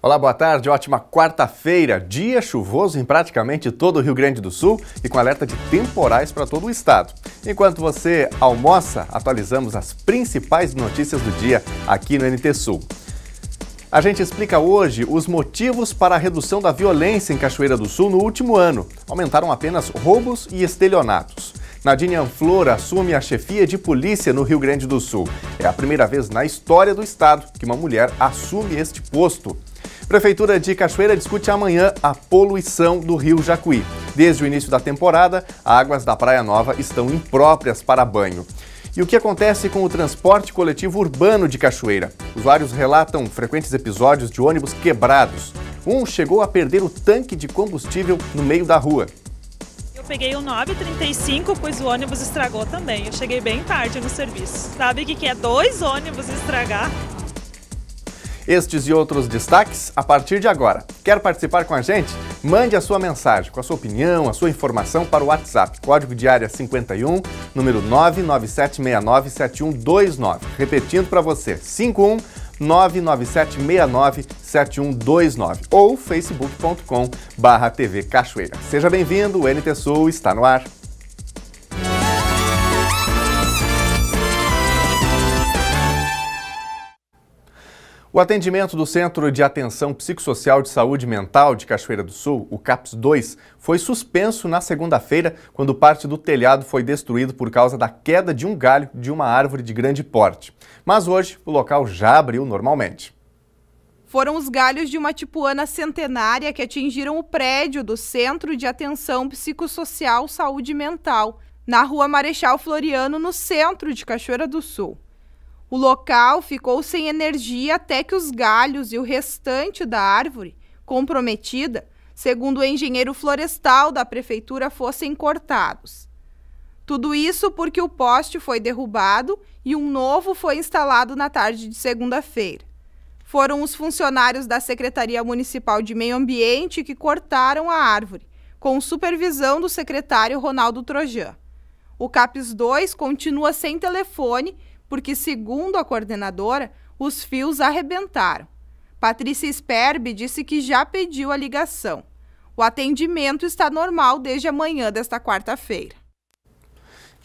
Olá, boa tarde, ótima quarta-feira, dia chuvoso em praticamente todo o Rio Grande do Sul e com alerta de temporais para todo o estado. Enquanto você almoça, atualizamos as principais notícias do dia aqui no NT Sul. A gente explica hoje os motivos para a redução da violência em Cachoeira do Sul no último ano. Aumentaram apenas roubos e estelionatos. Nadine Anflor assume a chefia de polícia no Rio Grande do Sul. É a primeira vez na história do estado que uma mulher assume este posto. Prefeitura de Cachoeira discute amanhã a poluição do rio Jacuí. Desde o início da temporada, águas da Praia Nova estão impróprias para banho. E o que acontece com o transporte coletivo urbano de Cachoeira? Usuários relatam frequentes episódios de ônibus quebrados. Um chegou a perder o tanque de combustível no meio da rua. Eu peguei o 9h35, pois o ônibus estragou também. Eu cheguei bem tarde no serviço. Sabe o que é 2 ônibus estragar? Estes e outros destaques a partir de agora. Quer participar com a gente? Mande a sua mensagem com a sua opinião, a sua informação para o WhatsApp. Código de área 51, número 997697129. Repetindo para você, 51 997697129 ou facebook.com/TV Cachoeira. Seja bem-vindo, o NT Sul está no ar. O atendimento do Centro de Atenção Psicossocial de Saúde Mental de Cachoeira do Sul, o CAPS 2, foi suspenso na segunda-feira, quando parte do telhado foi destruído por causa da queda de um galho de uma árvore de grande porte. Mas hoje, o local já abriu normalmente. Foram os galhos de uma tipuana centenária que atingiram o prédio do Centro de Atenção Psicossocial Saúde Mental, na Rua Marechal Floriano, no centro de Cachoeira do Sul. O local ficou sem energia até que os galhos e o restante da árvore, comprometida, segundo o engenheiro florestal da prefeitura, fossem cortados. Tudo isso porque o poste foi derrubado e um novo foi instalado na tarde de segunda-feira. Foram os funcionários da Secretaria Municipal de Meio Ambiente que cortaram a árvore, com supervisão do secretário Ronaldo Trojan. O CAPS 2 continua sem telefone, porque, segundo a coordenadora, os fios arrebentaram. Patrícia Sperbi disse que já pediu a ligação. O atendimento está normal desde a manhã desta quarta-feira.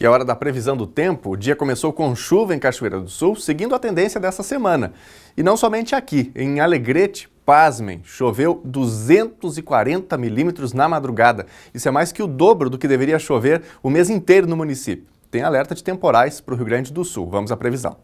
E a hora da previsão do tempo, o dia começou com chuva em Cachoeira do Sul, seguindo a tendência dessa semana. E não somente aqui, em Alegrete, pasmem, choveu 240 milímetros na madrugada. Isso é mais que o dobro do que deveria chover o mês inteiro no município. Tem alerta de temporais para o Rio Grande do Sul. Vamos à previsão.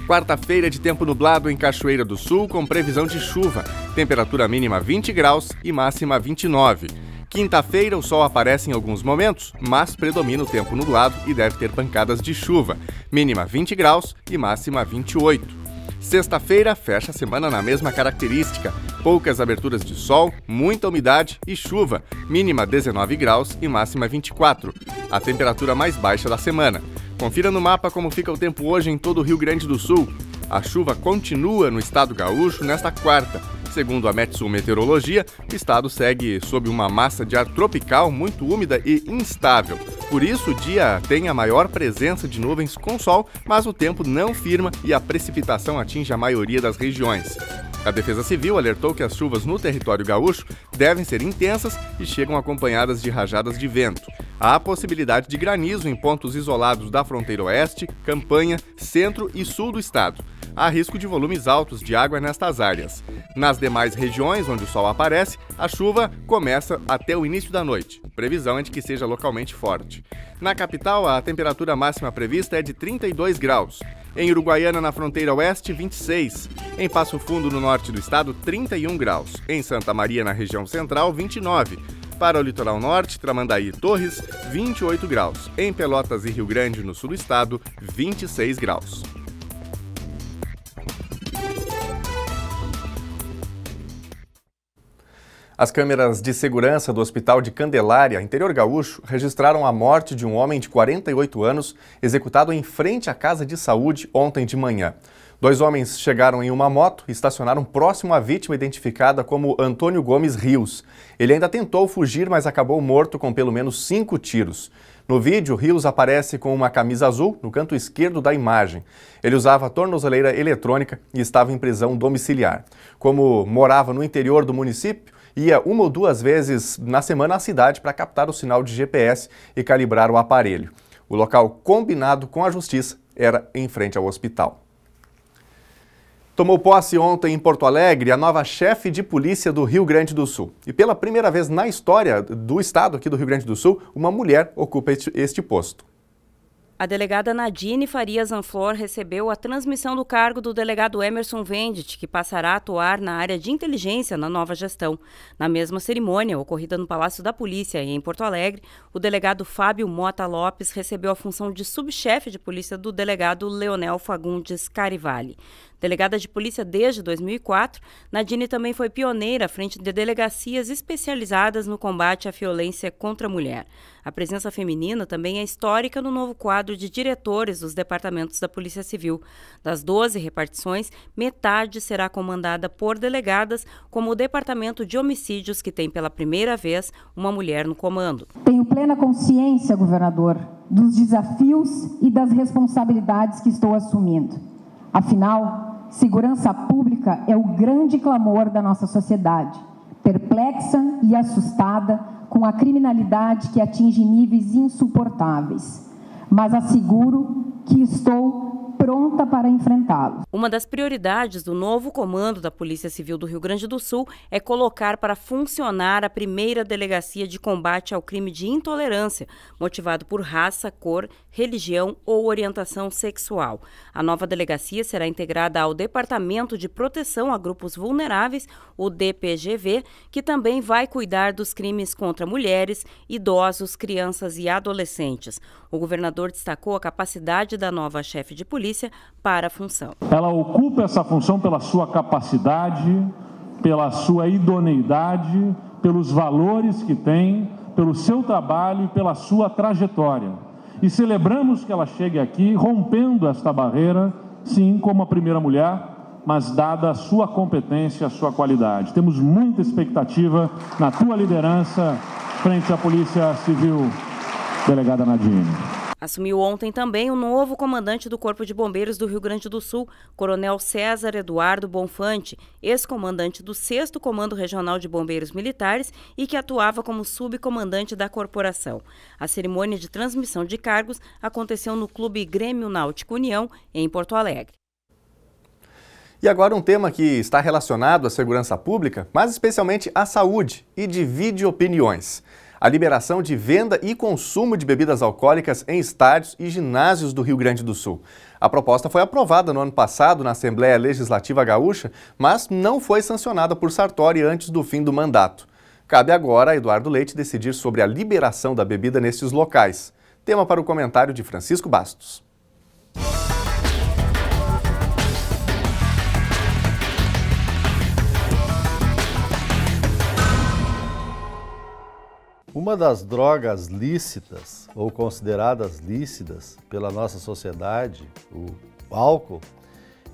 Quarta-feira de tempo nublado em Cachoeira do Sul, com previsão de chuva. Temperatura mínima 20 graus e máxima 29. Quinta-feira o sol aparece em alguns momentos, mas predomina o tempo nublado e deve ter pancadas de chuva. Mínima 20 graus e máxima 28. Sexta-feira fecha a semana na mesma característica. Poucas aberturas de sol, muita umidade e chuva. Mínima 19 graus e máxima 24. A temperatura mais baixa da semana. Confira no mapa como fica o tempo hoje em todo o Rio Grande do Sul. A chuva continua no estado gaúcho nesta quarta. Segundo a Metsul Meteorologia, o estado segue sob uma massa de ar tropical muito úmida e instável. Por isso, o dia tem a maior presença de nuvens com sol, mas o tempo não firma e a precipitação atinge a maioria das regiões. A Defesa Civil alertou que as chuvas no território gaúcho devem ser intensas e chegam acompanhadas de rajadas de vento. Há a possibilidade de granizo em pontos isolados da fronteira oeste, campanha, centro e sul do estado. Há risco de volumes altos de água nestas áreas. Nas demais regiões onde o sol aparece, a chuva começa até o início da noite. Previsão é de que seja localmente forte. Na capital, a temperatura máxima prevista é de 32 graus. Em Uruguaiana, na fronteira oeste, 26. Em Passo Fundo, no norte do estado, 31 graus. Em Santa Maria, na região central, 29. Para o litoral norte, Tramandaí e Torres, 28 graus. Em Pelotas e Rio Grande, no sul do estado, 26 graus. As câmeras de segurança do Hospital de Candelária, interior gaúcho, registraram a morte de um homem de 48 anos executado em frente à casa de saúde ontem de manhã. 2 homens chegaram em uma moto e estacionaram próximo à vítima identificada como Antônio Gomes Rios. Ele ainda tentou fugir, mas acabou morto com pelo menos 5 tiros. No vídeo, Rios aparece com uma camisa azul no canto esquerdo da imagem. Ele usava tornozeleira eletrônica e estava em prisão domiciliar. Como morava no interior do município, ia 1 ou 2 vezes na semana à cidade para captar o sinal de GPS e calibrar o aparelho. O local combinado com a justiça era em frente ao hospital. Tomou posse ontem em Porto Alegre a nova chefe de polícia do Rio Grande do Sul. E pela primeira vez na história do estado aqui do Rio Grande do Sul, uma mulher ocupa este posto. A delegada Nadine Farias Anflor recebeu a transmissão do cargo do delegado Emerson Venditti, que passará a atuar na área de inteligência na nova gestão. Na mesma cerimônia, ocorrida no Palácio da Polícia em Porto Alegre, o delegado Fábio Mota Lopes recebeu a função de subchefe de polícia do delegado Leonel Fagundes Carivali. Delegada de polícia desde 2004, Nadine também foi pioneira à frente de delegacias especializadas no combate à violência contra a mulher. A presença feminina também é histórica no novo quadro de diretores dos departamentos da Polícia Civil. Das 12 repartições, metade será comandada por delegadas, como o Departamento de Homicídios, que tem pela primeira vez uma mulher no comando. Tenho plena consciência, governador, dos desafios e das responsabilidades que estou assumindo. Afinal, segurança pública é o grande clamor da nossa sociedade, perplexa e assustada com a criminalidade que atinge níveis insuportáveis. Mas asseguro que estou pronta para enfrentá-los. Uma das prioridades do novo comando da Polícia Civil do Rio Grande do Sul é colocar para funcionar a primeira delegacia de combate ao crime de intolerância, motivado por raça, cor, religião ou orientação sexual. A nova delegacia será integrada ao Departamento de Proteção a Grupos Vulneráveis, o DPGV, que também vai cuidar dos crimes contra mulheres, idosos, crianças e adolescentes. O governador destacou a capacidade da nova chefe de polícia para a função. Ela ocupa essa função pela sua capacidade, pela sua idoneidade, pelos valores que tem, pelo seu trabalho e pela sua trajetória. E celebramos que ela chegue aqui rompendo esta barreira, sim, como a primeira mulher, mas dada a sua competência, a sua qualidade. Temos muita expectativa na tua liderança frente à Polícia Civil, delegada Nadine. Assumiu ontem também o novo comandante do Corpo de Bombeiros do Rio Grande do Sul, Coronel César Eduardo Bonfante, ex-comandante do 6º Comando Regional de Bombeiros Militares e que atuava como subcomandante da corporação. A cerimônia de transmissão de cargos aconteceu no Clube Grêmio Náutico União, em Porto Alegre. E agora um tema que está relacionado à segurança pública, mas especialmente à saúde, e divide opiniões. A liberação de venda e consumo de bebidas alcoólicas em estádios e ginásios do Rio Grande do Sul. A proposta foi aprovada no ano passado na Assembleia Legislativa Gaúcha, mas não foi sancionada por Sartori antes do fim do mandato. Cabe agora a Eduardo Leite decidir sobre a liberação da bebida nestes locais. Tema para o comentário de Francisco Bastos. Uma das drogas lícitas ou consideradas lícitas pela nossa sociedade, o álcool,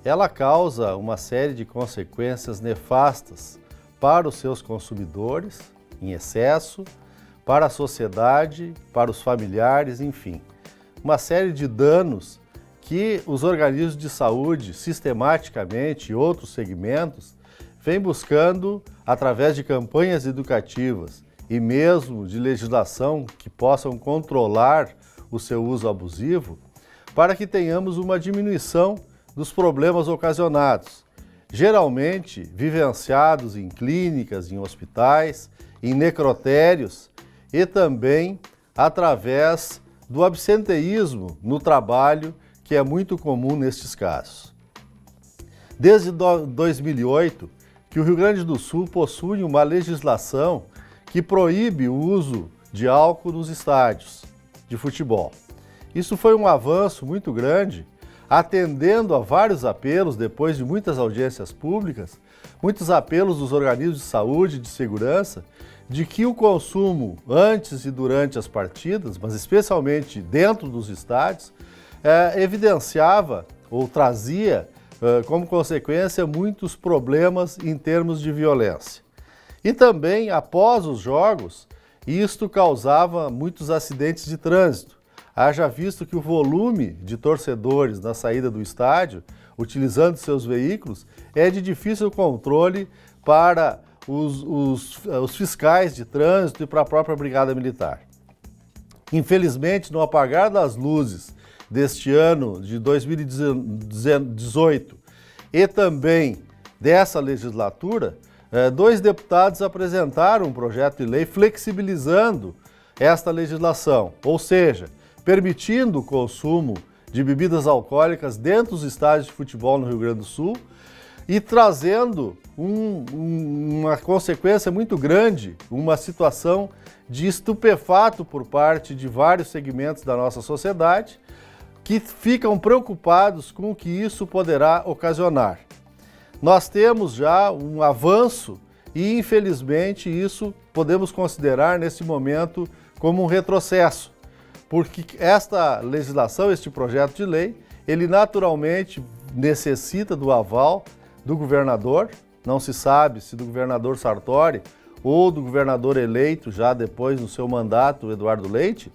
ela causa uma série de consequências nefastas para os seus consumidores, em excesso, para a sociedade, para os familiares, enfim. Uma série de danos que os organismos de saúde, sistematicamente, e outros segmentos, vêm buscando através de campanhas educativas, e mesmo de legislação que possam controlar o seu uso abusivo, para que tenhamos uma diminuição dos problemas ocasionados, geralmente vivenciados em clínicas, em hospitais, em necrotérios e também através do absenteísmo no trabalho, que é muito comum nestes casos. Desde 2008, que o Rio Grande do Sul possui uma legislação que proíbe o uso de álcool nos estádios de futebol. Isso foi um avanço muito grande, atendendo a vários apelos, depois de muitas audiências públicas, muitos apelos dos organismos de saúde e de segurança, de que o consumo antes e durante as partidas, mas especialmente dentro dos estádios, evidenciava ou trazia como consequência muitos problemas em termos de violência. E também, após os jogos, isto causava muitos acidentes de trânsito. Haja visto que o volume de torcedores na saída do estádio, utilizando seus veículos, é de difícil controle para os fiscais de trânsito e para a própria Brigada Militar. Infelizmente, no apagar das luzes deste ano de 2018 e também dessa legislatura, 2 deputados apresentaram um projeto de lei flexibilizando esta legislação, ou seja, permitindo o consumo de bebidas alcoólicas dentro dos estádios de futebol no Rio Grande do Sul e trazendo uma consequência muito grande, uma situação de estupefato por parte de vários segmentos da nossa sociedade que ficam preocupados com o que isso poderá ocasionar. Nós temos já um avanço e, infelizmente, isso podemos considerar nesse momento como um retrocesso, porque esta legislação, este projeto de lei, ele naturalmente necessita do aval do governador, não se sabe se do governador Sartori ou do governador eleito já depois no seu mandato, Eduardo Leite,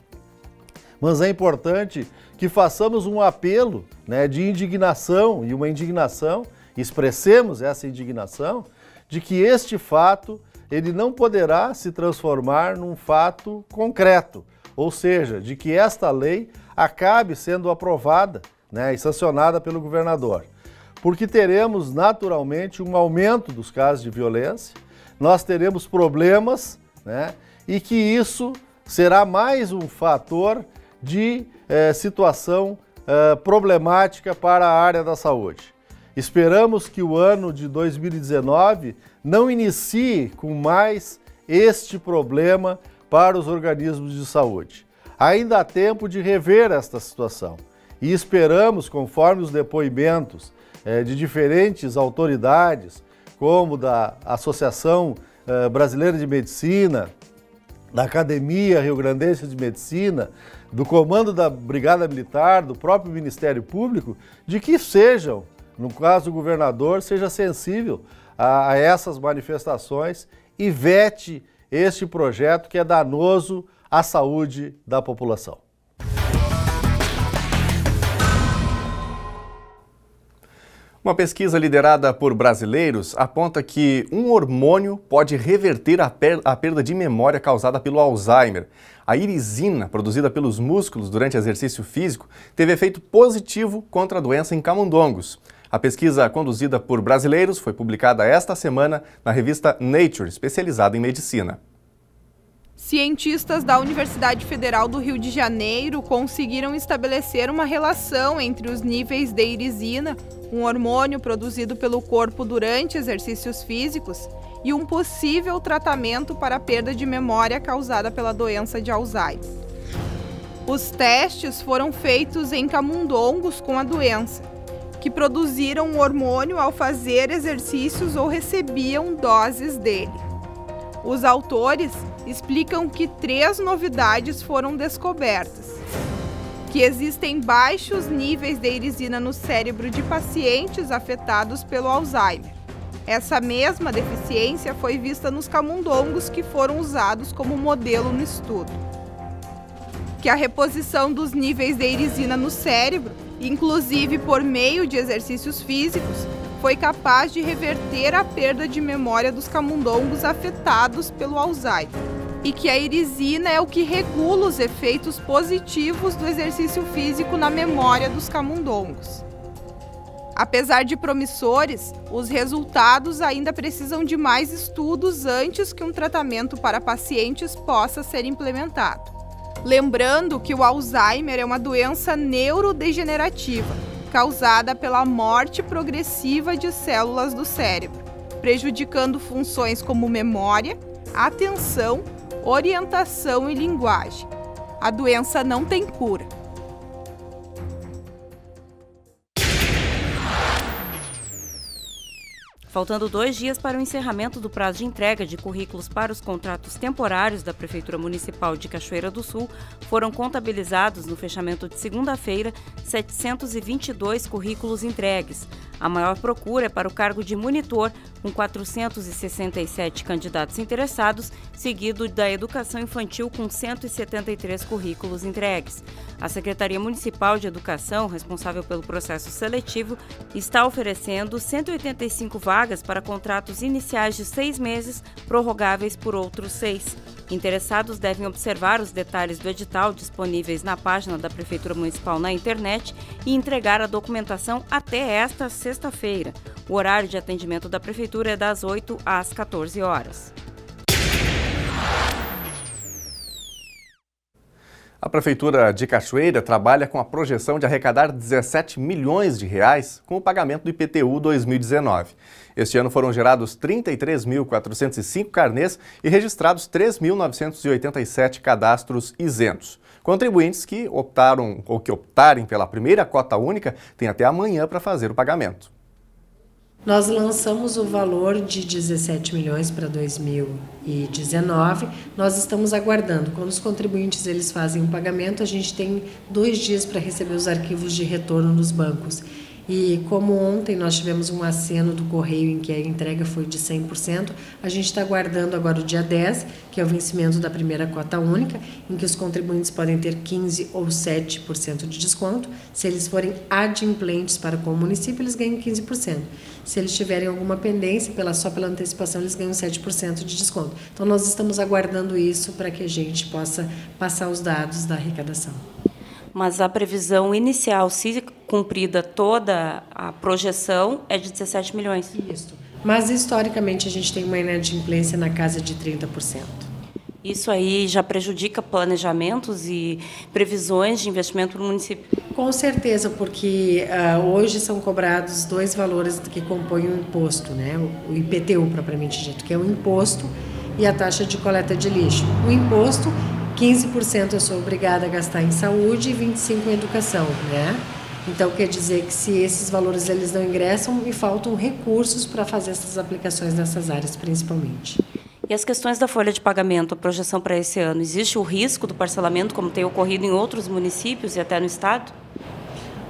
mas é importante que façamos um apelo, né, de indignação e uma indignação, expressemos essa indignação de que este fato ele não poderá se transformar num fato concreto, ou seja, de que esta lei acabe sendo aprovada, né, e sancionada pelo governador, porque teremos naturalmente um aumento dos casos de violência, nós teremos problemas, né, e que isso será mais um fator de situação problemática para a área da saúde. Esperamos que o ano de 2019 não inicie com mais este problema para os organismos de saúde. Ainda há tempo de rever esta situação e esperamos, conforme os depoimentos de diferentes autoridades, como da Associação Brasileira de Medicina, da Academia Rio-Grandense de Medicina, do Comando da Brigada Militar, do próprio Ministério Público, de que sejam, no caso do governador, seja sensível a essas manifestações e vete este projeto que é danoso à saúde da população. Uma pesquisa liderada por brasileiros aponta que um hormônio pode reverter a perda de memória causada pelo Alzheimer. A irisina, produzida pelos músculos durante exercício físico, teve efeito positivo contra a doença em camundongos. A pesquisa, conduzida por brasileiros, foi publicada esta semana na revista Nature, especializada em medicina. Cientistas da Universidade Federal do Rio de Janeiro conseguiram estabelecer uma relação entre os níveis de irisina, um hormônio produzido pelo corpo durante exercícios físicos, e um possível tratamento para a perda de memória causada pela doença de Alzheimer. Os testes foram feitos em camundongos com a doença, que produziram o hormônio ao fazer exercícios ou recebiam doses dele. Os autores explicam que 3 novidades foram descobertas: que existem baixos níveis de irisina no cérebro de pacientes afetados pelo Alzheimer. Essa mesma deficiência foi vista nos camundongos que foram usados como modelo no estudo. Que a reposição dos níveis de irisina no cérebro, inclusive por meio de exercícios físicos, foi capaz de reverter a perda de memória dos camundongos afetados pelo Alzheimer, e que a irisina é o que regula os efeitos positivos do exercício físico na memória dos camundongos. Apesar de promissores, os resultados ainda precisam de mais estudos antes que um tratamento para pacientes possa ser implementado. Lembrando que o Alzheimer é uma doença neurodegenerativa, causada pela morte progressiva de células do cérebro, prejudicando funções como memória, atenção, orientação e linguagem. A doença não tem cura. Faltando 2 dias para o encerramento do prazo de entrega de currículos para os contratos temporários da Prefeitura Municipal de Cachoeira do Sul, foram contabilizados no fechamento de segunda-feira 722 currículos entregues. A maior procura é para o cargo de monitor, com 467 candidatos interessados, seguido da Educação Infantil, com 173 currículos entregues. A Secretaria Municipal de Educação, responsável pelo processo seletivo, está oferecendo 185 vagas para contratos iniciais de 6 meses, prorrogáveis por outros 6. Interessados devem observar os detalhes do edital disponíveis na página da Prefeitura Municipal na internet e entregar a documentação até esta sexta-feira. O horário de atendimento da Prefeitura é das 8 às 14 horas. A Prefeitura de Cachoeira trabalha com a projeção de arrecadar 17 milhões de reais com o pagamento do IPTU 2019. Este ano foram gerados 33.405 carnês e registrados 3.987 cadastros isentos. Contribuintes que optaram ou que optarem pela primeira cota única têm até amanhã para fazer o pagamento. Nós lançamos o valor de 17 milhões para 2019. Nós estamos aguardando. Quando os contribuintes eles fazem o pagamento, a gente tem 2 dias para receber os arquivos de retorno dos bancos. E como ontem nós tivemos um aceno do correio em que a entrega foi de 100%, a gente está aguardando agora o dia 10, que é o vencimento da primeira cota única, em que os contribuintes podem ter 15% ou 7% de desconto. Se eles forem adimplentes para com o município, eles ganham 15%. Se eles tiverem alguma pendência, só pela antecipação, eles ganham 7% de desconto. Então, nós estamos aguardando isso para que a gente possa passar os dados da arrecadação. Mas a previsão inicial, se cumprida toda a projeção, é de 17 milhões. Isso. Mas, historicamente, a gente tem uma inadimplência na casa de 30%. Isso aí já prejudica planejamentos e previsões de investimento no município? Com certeza, porque hoje são cobrados 2 valores que compõem o imposto, né? O IPTU, propriamente dito, que é o imposto e a taxa de coleta de lixo. O imposto, 15% eu sou obrigada a gastar em saúde e 25% em educação, né? Então, quer dizer que se esses valores eles não ingressam, me faltam recursos para fazer essas aplicações nessas áreas, principalmente. E as questões da folha de pagamento, a projeção para esse ano, existe o risco do parcelamento, como tem ocorrido em outros municípios e até no estado?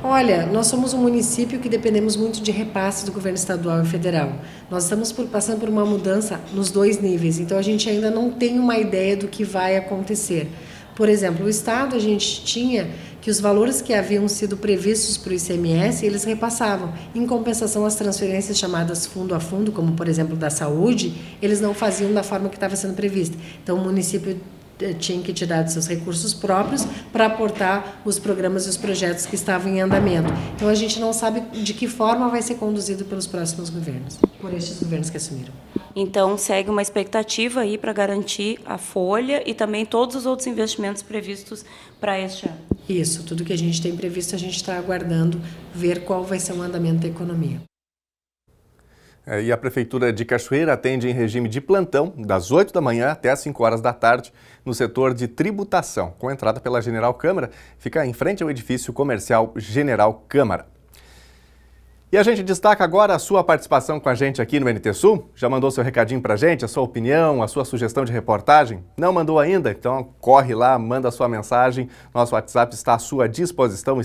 Olha, nós somos um município que dependemos muito de repasses do governo estadual e federal. Nós estamos passando por uma mudança nos 2 níveis, então a gente ainda não tem uma ideia do que vai acontecer. Por exemplo, o estado a gente tinha que os valores que haviam sido previstos para o ICMS, eles repassavam. Em compensação, as transferências chamadas fundo a fundo, como por exemplo da saúde, eles não faziam da forma que estava sendo prevista. Então o município tinha que tirar de seus recursos próprios para aportar os programas e os projetos que estavam em andamento. Então a gente não sabe de que forma vai ser conduzido pelos próximos governos, por estes governos que assumiram. Então segue uma expectativa aí para garantir a folha e também todos os outros investimentos previstos para este ano. Isso, tudo que a gente tem previsto, a gente está aguardando ver qual vai ser o andamento da economia. E a Prefeitura de Cachoeira atende em regime de plantão, das 8 da manhã até as 5 horas da tarde, no setor de tributação, com entrada pela General Câmara, fica em frente ao edifício comercial General Câmara. E a gente destaca agora a sua participação com a gente aqui no NT Sul. Já mandou seu recadinho pra gente, a sua opinião, a sua sugestão de reportagem? Não mandou ainda? Então corre lá, manda a sua mensagem. Nosso WhatsApp está à sua disposição,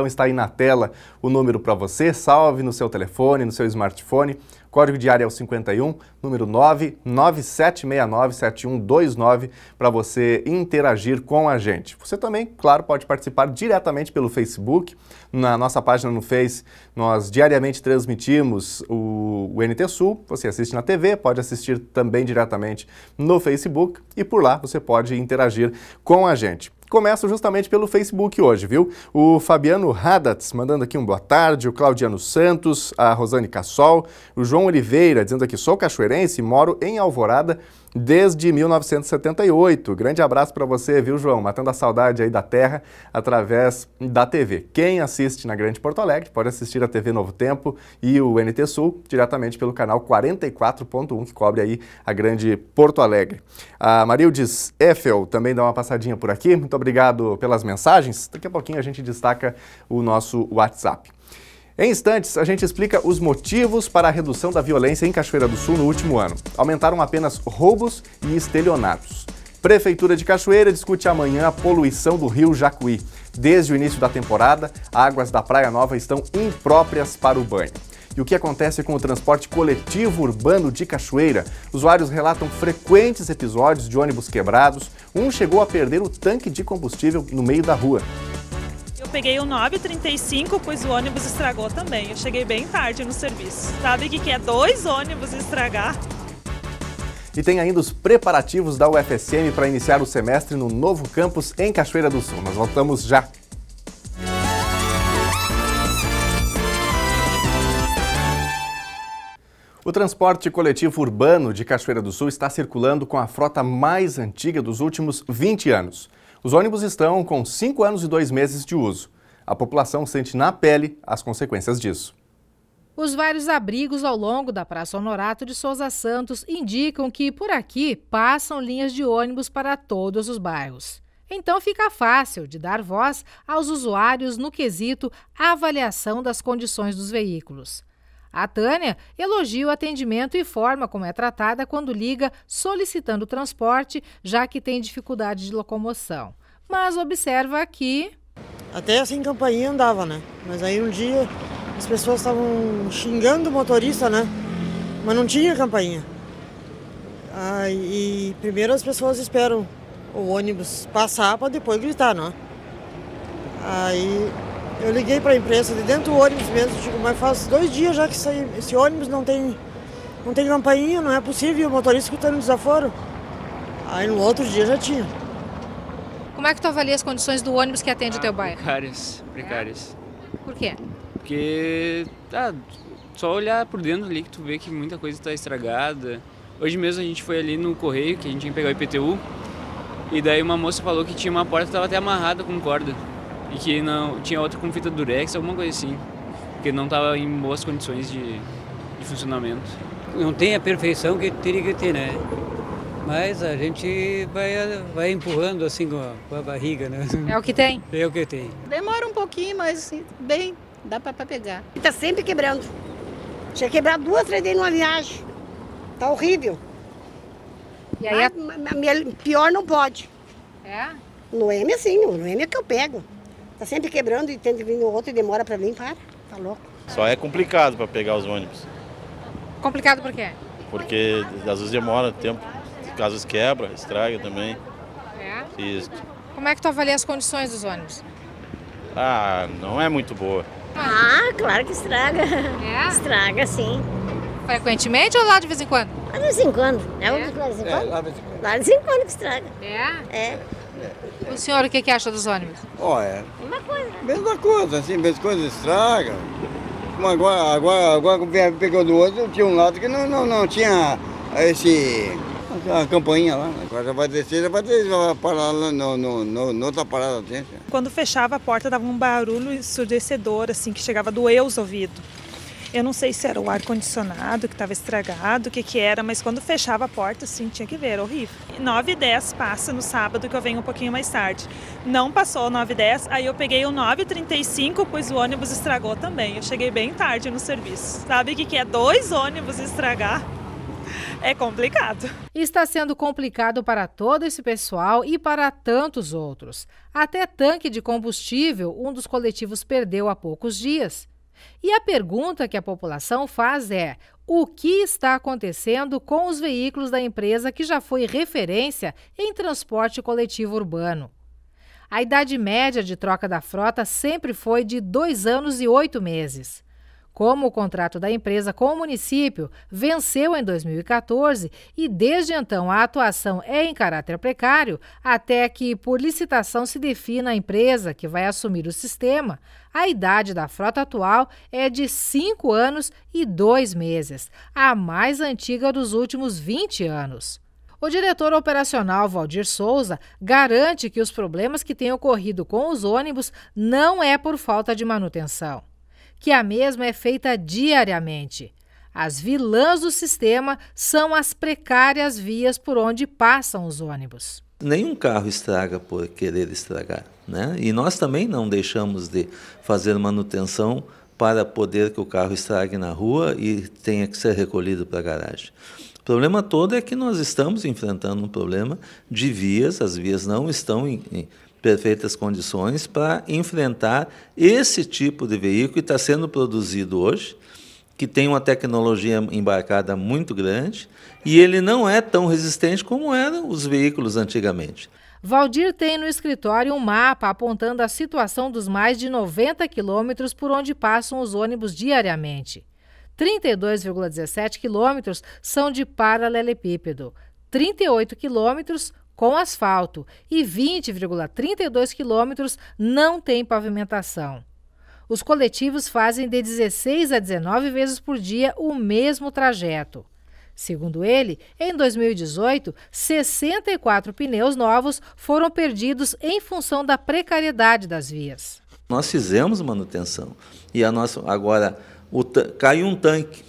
está aí na tela o número para você. Salve no seu telefone, no seu smartphone. Código de área é o 51, número 997697129, para você interagir com a gente. Você também, claro, pode participar diretamente pelo Facebook. Na nossa página no Face, nós diariamente transmitimos o NT Sul. Você assiste na TV, pode assistir também diretamente no Facebook e por lá você pode interagir com a gente. Começo justamente pelo Facebook hoje, viu? O Fabiano Hadatz mandando aqui um boa tarde, o Claudiano Santos, a Rosane Cassol, o João Oliveira dizendo aqui, sou cachoeirense e moro em Alvorada desde 1978. Grande abraço para você, viu, João? Matando a saudade aí da terra através da TV. Quem assiste na Grande Porto Alegre pode assistir a TV Novo Tempo e o NT Sul diretamente pelo canal 44.1, que cobre aí a Grande Porto Alegre. A Marildes Eiffel também dá uma passadinha por aqui. Muito obrigado pelas mensagens. Daqui a pouquinho a gente destaca o nosso WhatsApp. Em instantes, a gente explica os motivos para a redução da violência em Cachoeira do Sul no último ano. Aumentaram apenas roubos e estelionatos. Prefeitura de Cachoeira discute amanhã a poluição do rio Jacuí. Desde o início da temporada, águas da Praia Nova estão impróprias para o banho. E o que acontece com o transporte coletivo urbano de Cachoeira? Usuários relatam frequentes episódios de ônibus quebrados. Um chegou a perder o tanque de combustível no meio da rua. Eu peguei o 9h35, pois o ônibus estragou também. Eu cheguei bem tarde no serviço. Sabe o que é 2 ônibus estragar? E tem ainda os preparativos da UFSM para iniciar o semestre no novo campus em Cachoeira do Sul. Nós voltamos já. O transporte coletivo urbano de Cachoeira do Sul está circulando com a frota mais antiga dos últimos 20 anos. Os ônibus estão com 5 anos e 2 meses de uso. A população sente na pele as consequências disso. Os vários abrigos ao longo da Praça Honorato de Souza Santos indicam que por aqui passam linhas de ônibus para todos os bairros. Então fica fácil de dar voz aos usuários no quesito avaliação das condições dos veículos. A Tânia elogia o atendimento e forma como é tratada quando liga solicitando transporte, já que tem dificuldade de locomoção. Mas observa que... Até sem campainha andava, né? Mas aí um dia as pessoas estavam xingando o motorista, né? Mas não tinha campainha. E primeiro as pessoas esperam o ônibus passar para depois gritar, né? Aí... eu liguei para a empresa de dentro do ônibus mesmo, digo, mas faz 2 dias já que esse ônibus não tem campainha, não é possível, o motorista escutando desaforo. Aí no outro dia já tinha. Como é que tu avalia as condições do ônibus que atende o teu bairro? Precárias. Por quê? Porque só olhar por dentro ali que tu vê que muita coisa está estragada. Hoje mesmo a gente foi ali no correio, que a gente ia pegar o IPTU, e daí uma moça falou que tinha uma porta que estava até amarrada com corda. E que não tinha outra com fita durex, alguma coisa assim. Porque não estava em boas condições de funcionamento. Não tem a perfeição que teria que ter, né? Mas a gente vai empurrando assim com a barriga, né? É o que tem? É o que tem. Demora um pouquinho, mas bem, dá para pegar. Está sempre quebrando. Tinha quebrado 2, 3 vezes numa viagem. Tá horrível. E aí pior não pode. É? No M sim, no M é que eu pego. Tá sempre quebrando e tem que vir no outro e demora para vir, tá louco. Só é complicado para pegar os ônibus. Complicado por quê? Porque às vezes demora tempo, casos quebra, estraga também. É? Isso. Como é que tu avalia as condições dos ônibus? Não é muito boa. Claro que estraga. É? Estraga, sim. Frequentemente ou lá de vez em quando? Lá de vez em quando. Lá de vez em quando? Lá de vez em quando. Lá de vez em quando que estraga. É? O senhor, o que acha dos ônibus? Mesma coisa. Assim, mesma coisa, estraga. Como agora pegou do outro, tinha um lado que não tinha a campainha lá. Agora já vai descer, já vai parar lá no outra parada. Quando fechava a porta dava um barulho ensurdecedor, assim, que chegava a doer os ouvidos. Eu não sei se era o ar-condicionado que estava estragado, o que era, mas quando fechava a porta, assim, tinha que ver, era horrível. 9h10 passa no sábado, que eu venho um pouquinho mais tarde. Não passou 9h10, aí eu peguei o 9h35, pois o ônibus estragou também. Eu cheguei bem tarde no serviço. Sabe o que é 2 ônibus estragar? É complicado. Está sendo complicado para todo esse pessoal e para tantos outros. Até tanque de combustível, um dos coletivos perdeu há poucos dias. E a pergunta que a população faz é: o que está acontecendo com os veículos da empresa que já foi referência em transporte coletivo urbano? A idade média de troca da frota sempre foi de 2 anos e 8 meses. Como o contrato da empresa com o município venceu em 2014 e desde então a atuação é em caráter precário, até que por licitação se defina a empresa que vai assumir o sistema, a idade da frota atual é de 5 anos e 2 meses, a mais antiga dos últimos 20 anos. O diretor operacional Valdir Souza garante que os problemas que têm ocorrido com os ônibus não é por falta de manutenção, que a mesma é feita diariamente. As vilãs do sistema são as precárias vias por onde passam os ônibus. Nenhum carro estraga por querer estragar, né? E nós também não deixamos de fazer manutenção para poder que o carro estrague na rua e tenha que ser recolhido para a garagem. O problema todo é que nós estamos enfrentando um problema de vias, as vias não estão em perfeitas condições para enfrentar esse tipo de veículo que está sendo produzido hoje, que tem uma tecnologia embarcada muito grande, e ele não é tão resistente como eram os veículos antigamente. Valdir tem no escritório um mapa apontando a situação dos mais de 90 quilômetros por onde passam os ônibus diariamente. 32,17 quilômetros são de paralelepípedo, 38 quilômetros com asfalto e 20,32 quilômetros não tem pavimentação. Os coletivos fazem de 16 a 19 vezes por dia o mesmo trajeto. Segundo ele, em 2018, 64 pneus novos foram perdidos em função da precariedade das vias. Nós fizemos manutenção e agora caiu um tanque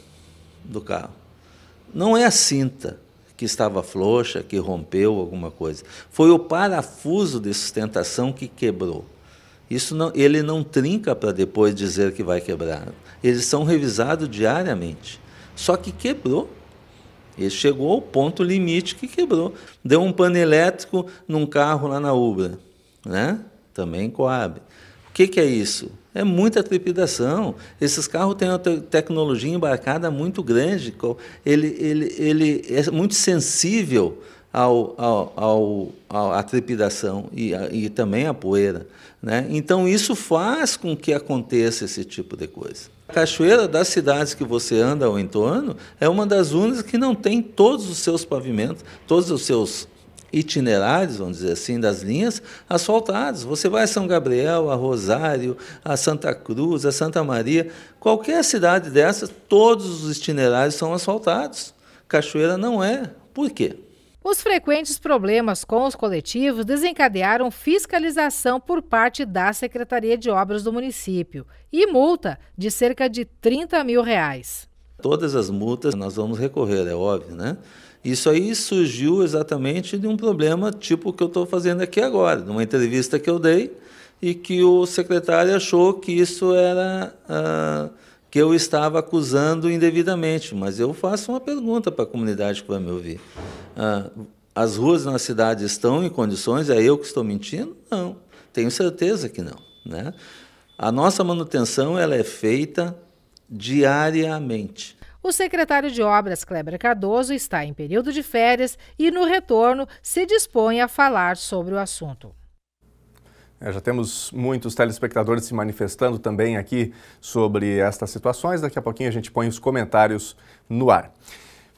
do carro. Não é a cinta que estava frouxa, que rompeu alguma coisa. Foi o parafuso de sustentação que quebrou. Isso não, ele não trinca para depois dizer que vai quebrar. Eles são revisados diariamente. Só que quebrou. Ele chegou ao ponto limite que quebrou. Deu um pano elétrico num carro lá na Ubra, né? Também Coab. O que é isso? É muita trepidação. Esses carros têm uma tecnologia embarcada muito grande. Ele é muito sensível à trepidação e também à poeira, né? Então, isso faz com que aconteça esse tipo de coisa. A Cachoeira, das cidades que você anda ao entorno, é uma das únicas que não tem todos os seus pavimentos, todos os seus itinerários, vamos dizer assim, das linhas asfaltados. Você vai a São Gabriel, a Rosário, a Santa Cruz, a Santa Maria, qualquer cidade dessas, todos os itinerários são asfaltados. Cachoeira não é. Por quê? Os frequentes problemas com os coletivos desencadearam fiscalização por parte da Secretaria de Obras do município e multa de cerca de R$30 mil. Todas as multas nós vamos recorrer, é óbvio, né? Isso aí surgiu exatamente de um problema tipo o que eu estou fazendo aqui agora, numa entrevista que eu dei e que o secretário achou que isso era que eu estava acusando indevidamente. Mas eu faço uma pergunta para a comunidade que vai me ouvir. As ruas na cidade estão em condições? É eu que estou mentindo? Não, tenho certeza que não, né? A nossa manutenção ela é feita diariamente. O secretário de Obras, Kleber Cardoso, está em período de férias e, no retorno, se dispõe a falar sobre o assunto. Já temos muitos telespectadores se manifestando também aqui sobre estas situações. Daqui a pouquinho a gente põe os comentários no ar.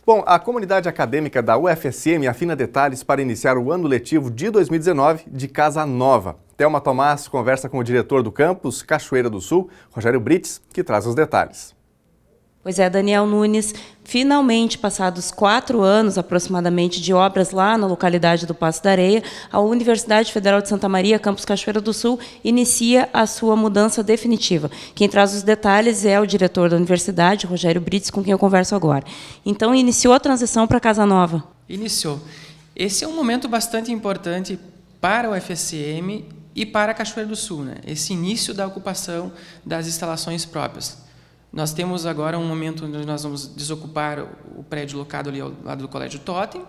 Bom, a comunidade acadêmica da UFSM afina detalhes para iniciar o ano letivo de 2019 de Casa Nova. Thelma Tomás conversa com o diretor do campus Cachoeira do Sul, Rogério Brites, que traz os detalhes. Pois é, Daniel Nunes, finalmente, passados 4 anos aproximadamente de obras lá na localidade do Passo da Areia, a Universidade Federal de Santa Maria, campus Cachoeira do Sul, inicia a sua mudança definitiva. Quem traz os detalhes é o diretor da universidade, Rogério Brites, com quem eu converso agora. Então, iniciou a transição para Casa Nova? Iniciou. Esse é um momento bastante importante para o UFSM e para a Cachoeira do Sul, né? Esse início da ocupação das instalações próprias. Nós temos agora um momento onde nós vamos desocupar o prédio locado ali ao lado do Colégio Totem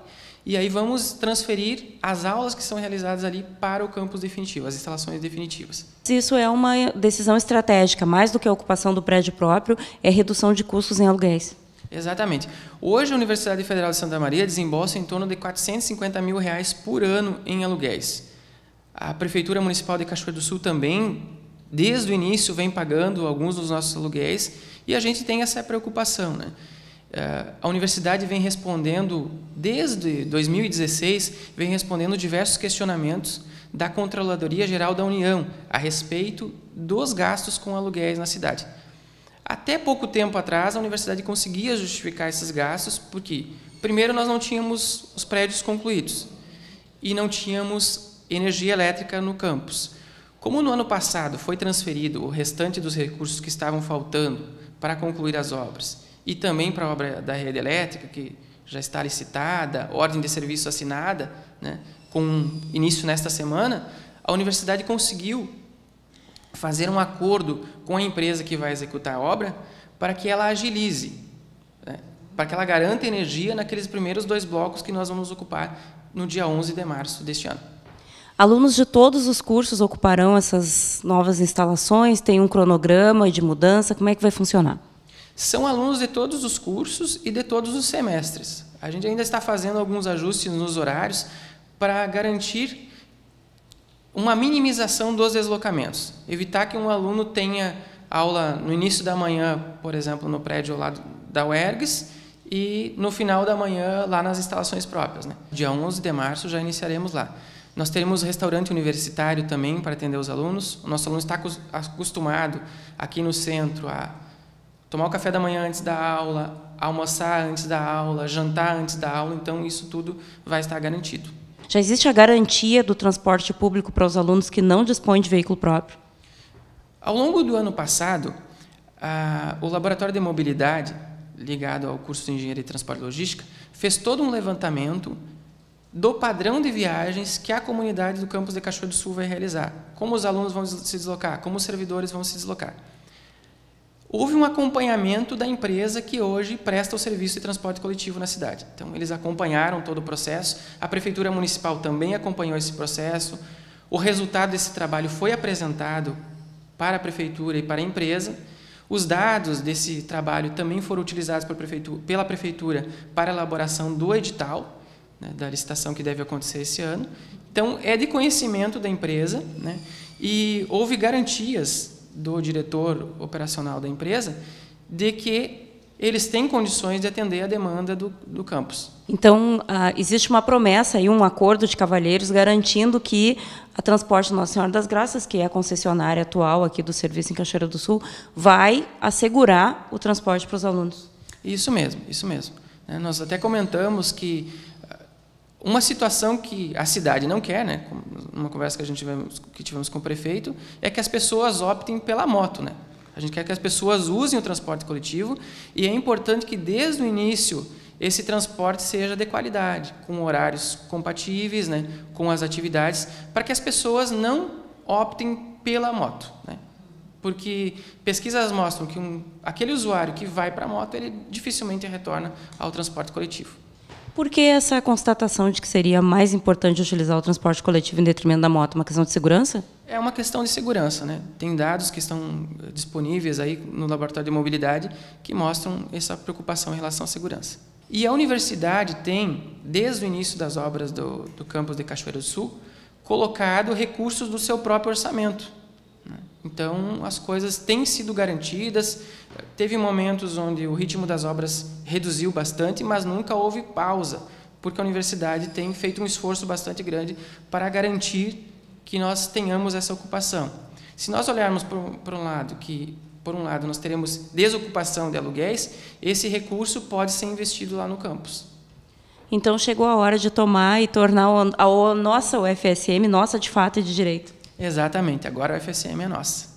e aí vamos transferir as aulas que são realizadas ali para o campus definitivo, as instalações definitivas. Isso é uma decisão estratégica, mais do que a ocupação do prédio próprio, é redução de custos em aluguéis. Exatamente. Hoje a Universidade Federal de Santa Maria desembolsa em torno de R$450 mil por ano em aluguéis. A Prefeitura Municipal de Cachoeira do Sul também, desde o início, vem pagando alguns dos nossos aluguéis. E a gente tem essa preocupação, né? A universidade vem respondendo, desde 2016, vem respondendo diversos questionamentos da Controladoria Geral da União a respeito dos gastos com aluguéis na cidade. Até pouco tempo atrás, a universidade conseguia justificar esses gastos porque, primeiro, nós não tínhamos os prédios concluídos e não tínhamos energia elétrica no campus. Como no ano passado foi transferido o restante dos recursos que estavam faltando para concluir as obras, e também para a obra da rede elétrica, que já está licitada, ordem de serviço assinada, né, com início nesta semana, a universidade conseguiu fazer um acordo com a empresa que vai executar a obra para que ela agilize, né? Para que ela garanta energia naqueles primeiros 2 blocos que nós vamos ocupar no dia 11 de março deste ano. Alunos de todos os cursos ocuparão essas novas instalações? Tem um cronograma de mudança? Como é que vai funcionar? São alunos de todos os cursos e de todos os semestres. A gente ainda está fazendo alguns ajustes nos horários para garantir uma minimização dos deslocamentos. Evitar que um aluno tenha aula no início da manhã, por exemplo, no prédio lá da UERGS, e no final da manhã lá nas instalações próprias, né? Dia 11 de março já iniciaremos lá. Nós teremos restaurante universitário também para atender os alunos. O nosso aluno está acostumado aqui no centro a tomar o café da manhã antes da aula, almoçar antes da aula, jantar antes da aula, então isso tudo vai estar garantido. Já existe a garantia do transporte público para os alunos que não dispõem de veículo próprio? Ao longo do ano passado, o Laboratório de Mobilidade, ligado ao curso de Engenharia e Transporte e Logística, fez todo um levantamento do padrão de viagens que a comunidade do campus de Cachoeira do Sul vai realizar. Como os alunos vão se deslocar, como os servidores vão se deslocar. Houve um acompanhamento da empresa que hoje presta o serviço de transporte coletivo na cidade. Então, eles acompanharam todo o processo, a Prefeitura Municipal também acompanhou esse processo, o resultado desse trabalho foi apresentado para a Prefeitura e para a empresa, os dados desse trabalho também foram utilizados pela Prefeitura para a elaboração do edital, né, da licitação que deve acontecer esse ano. Então, é de conhecimento da empresa, né, e houve garantias do diretor operacional da empresa de que eles têm condições de atender a demanda do campus. Então, existe uma promessa e um acordo de cavalheiros garantindo que a Transporte Nossa Senhora das Graças, que é a concessionária atual aqui do serviço em Cachoeira do Sul, vai assegurar o transporte para os alunos. Isso mesmo, isso mesmo. Nós até comentamos que uma situação que a cidade não quer, né, numa conversa que tivemos com o prefeito, é que as pessoas optem pela moto, né? A gente quer que as pessoas usem o transporte coletivo e é importante que, desde o início, esse transporte seja de qualidade, com horários compatíveis, né, com as atividades, para que as pessoas não optem pela moto, né? Porque pesquisas mostram que aquele usuário que vai para a moto, ele dificilmente retorna ao transporte coletivo. Por que essa constatação de que seria mais importante utilizar o transporte coletivo em detrimento da moto? Uma questão de segurança? É uma questão de segurança, né? Tem dados que estão disponíveis aí no Laboratório de Mobilidade que mostram essa preocupação em relação à segurança. E a universidade tem, desde o início das obras do campus de Cachoeira do Sul, colocado recursos do seu próprio orçamento. Então, as coisas têm sido garantidas. Teve momentos onde o ritmo das obras reduziu bastante, mas nunca houve pausa, porque a universidade tem feito um esforço bastante grande para garantir que nós tenhamos essa ocupação. Se nós olharmos por um lado, nós teremos desocupação de aluguéis, esse recurso pode ser investido lá no campus. Então, chegou a hora de tomar e tornar a nossa UFSM nossa de fato e de direito. Exatamente, agora a UFSM é nossa.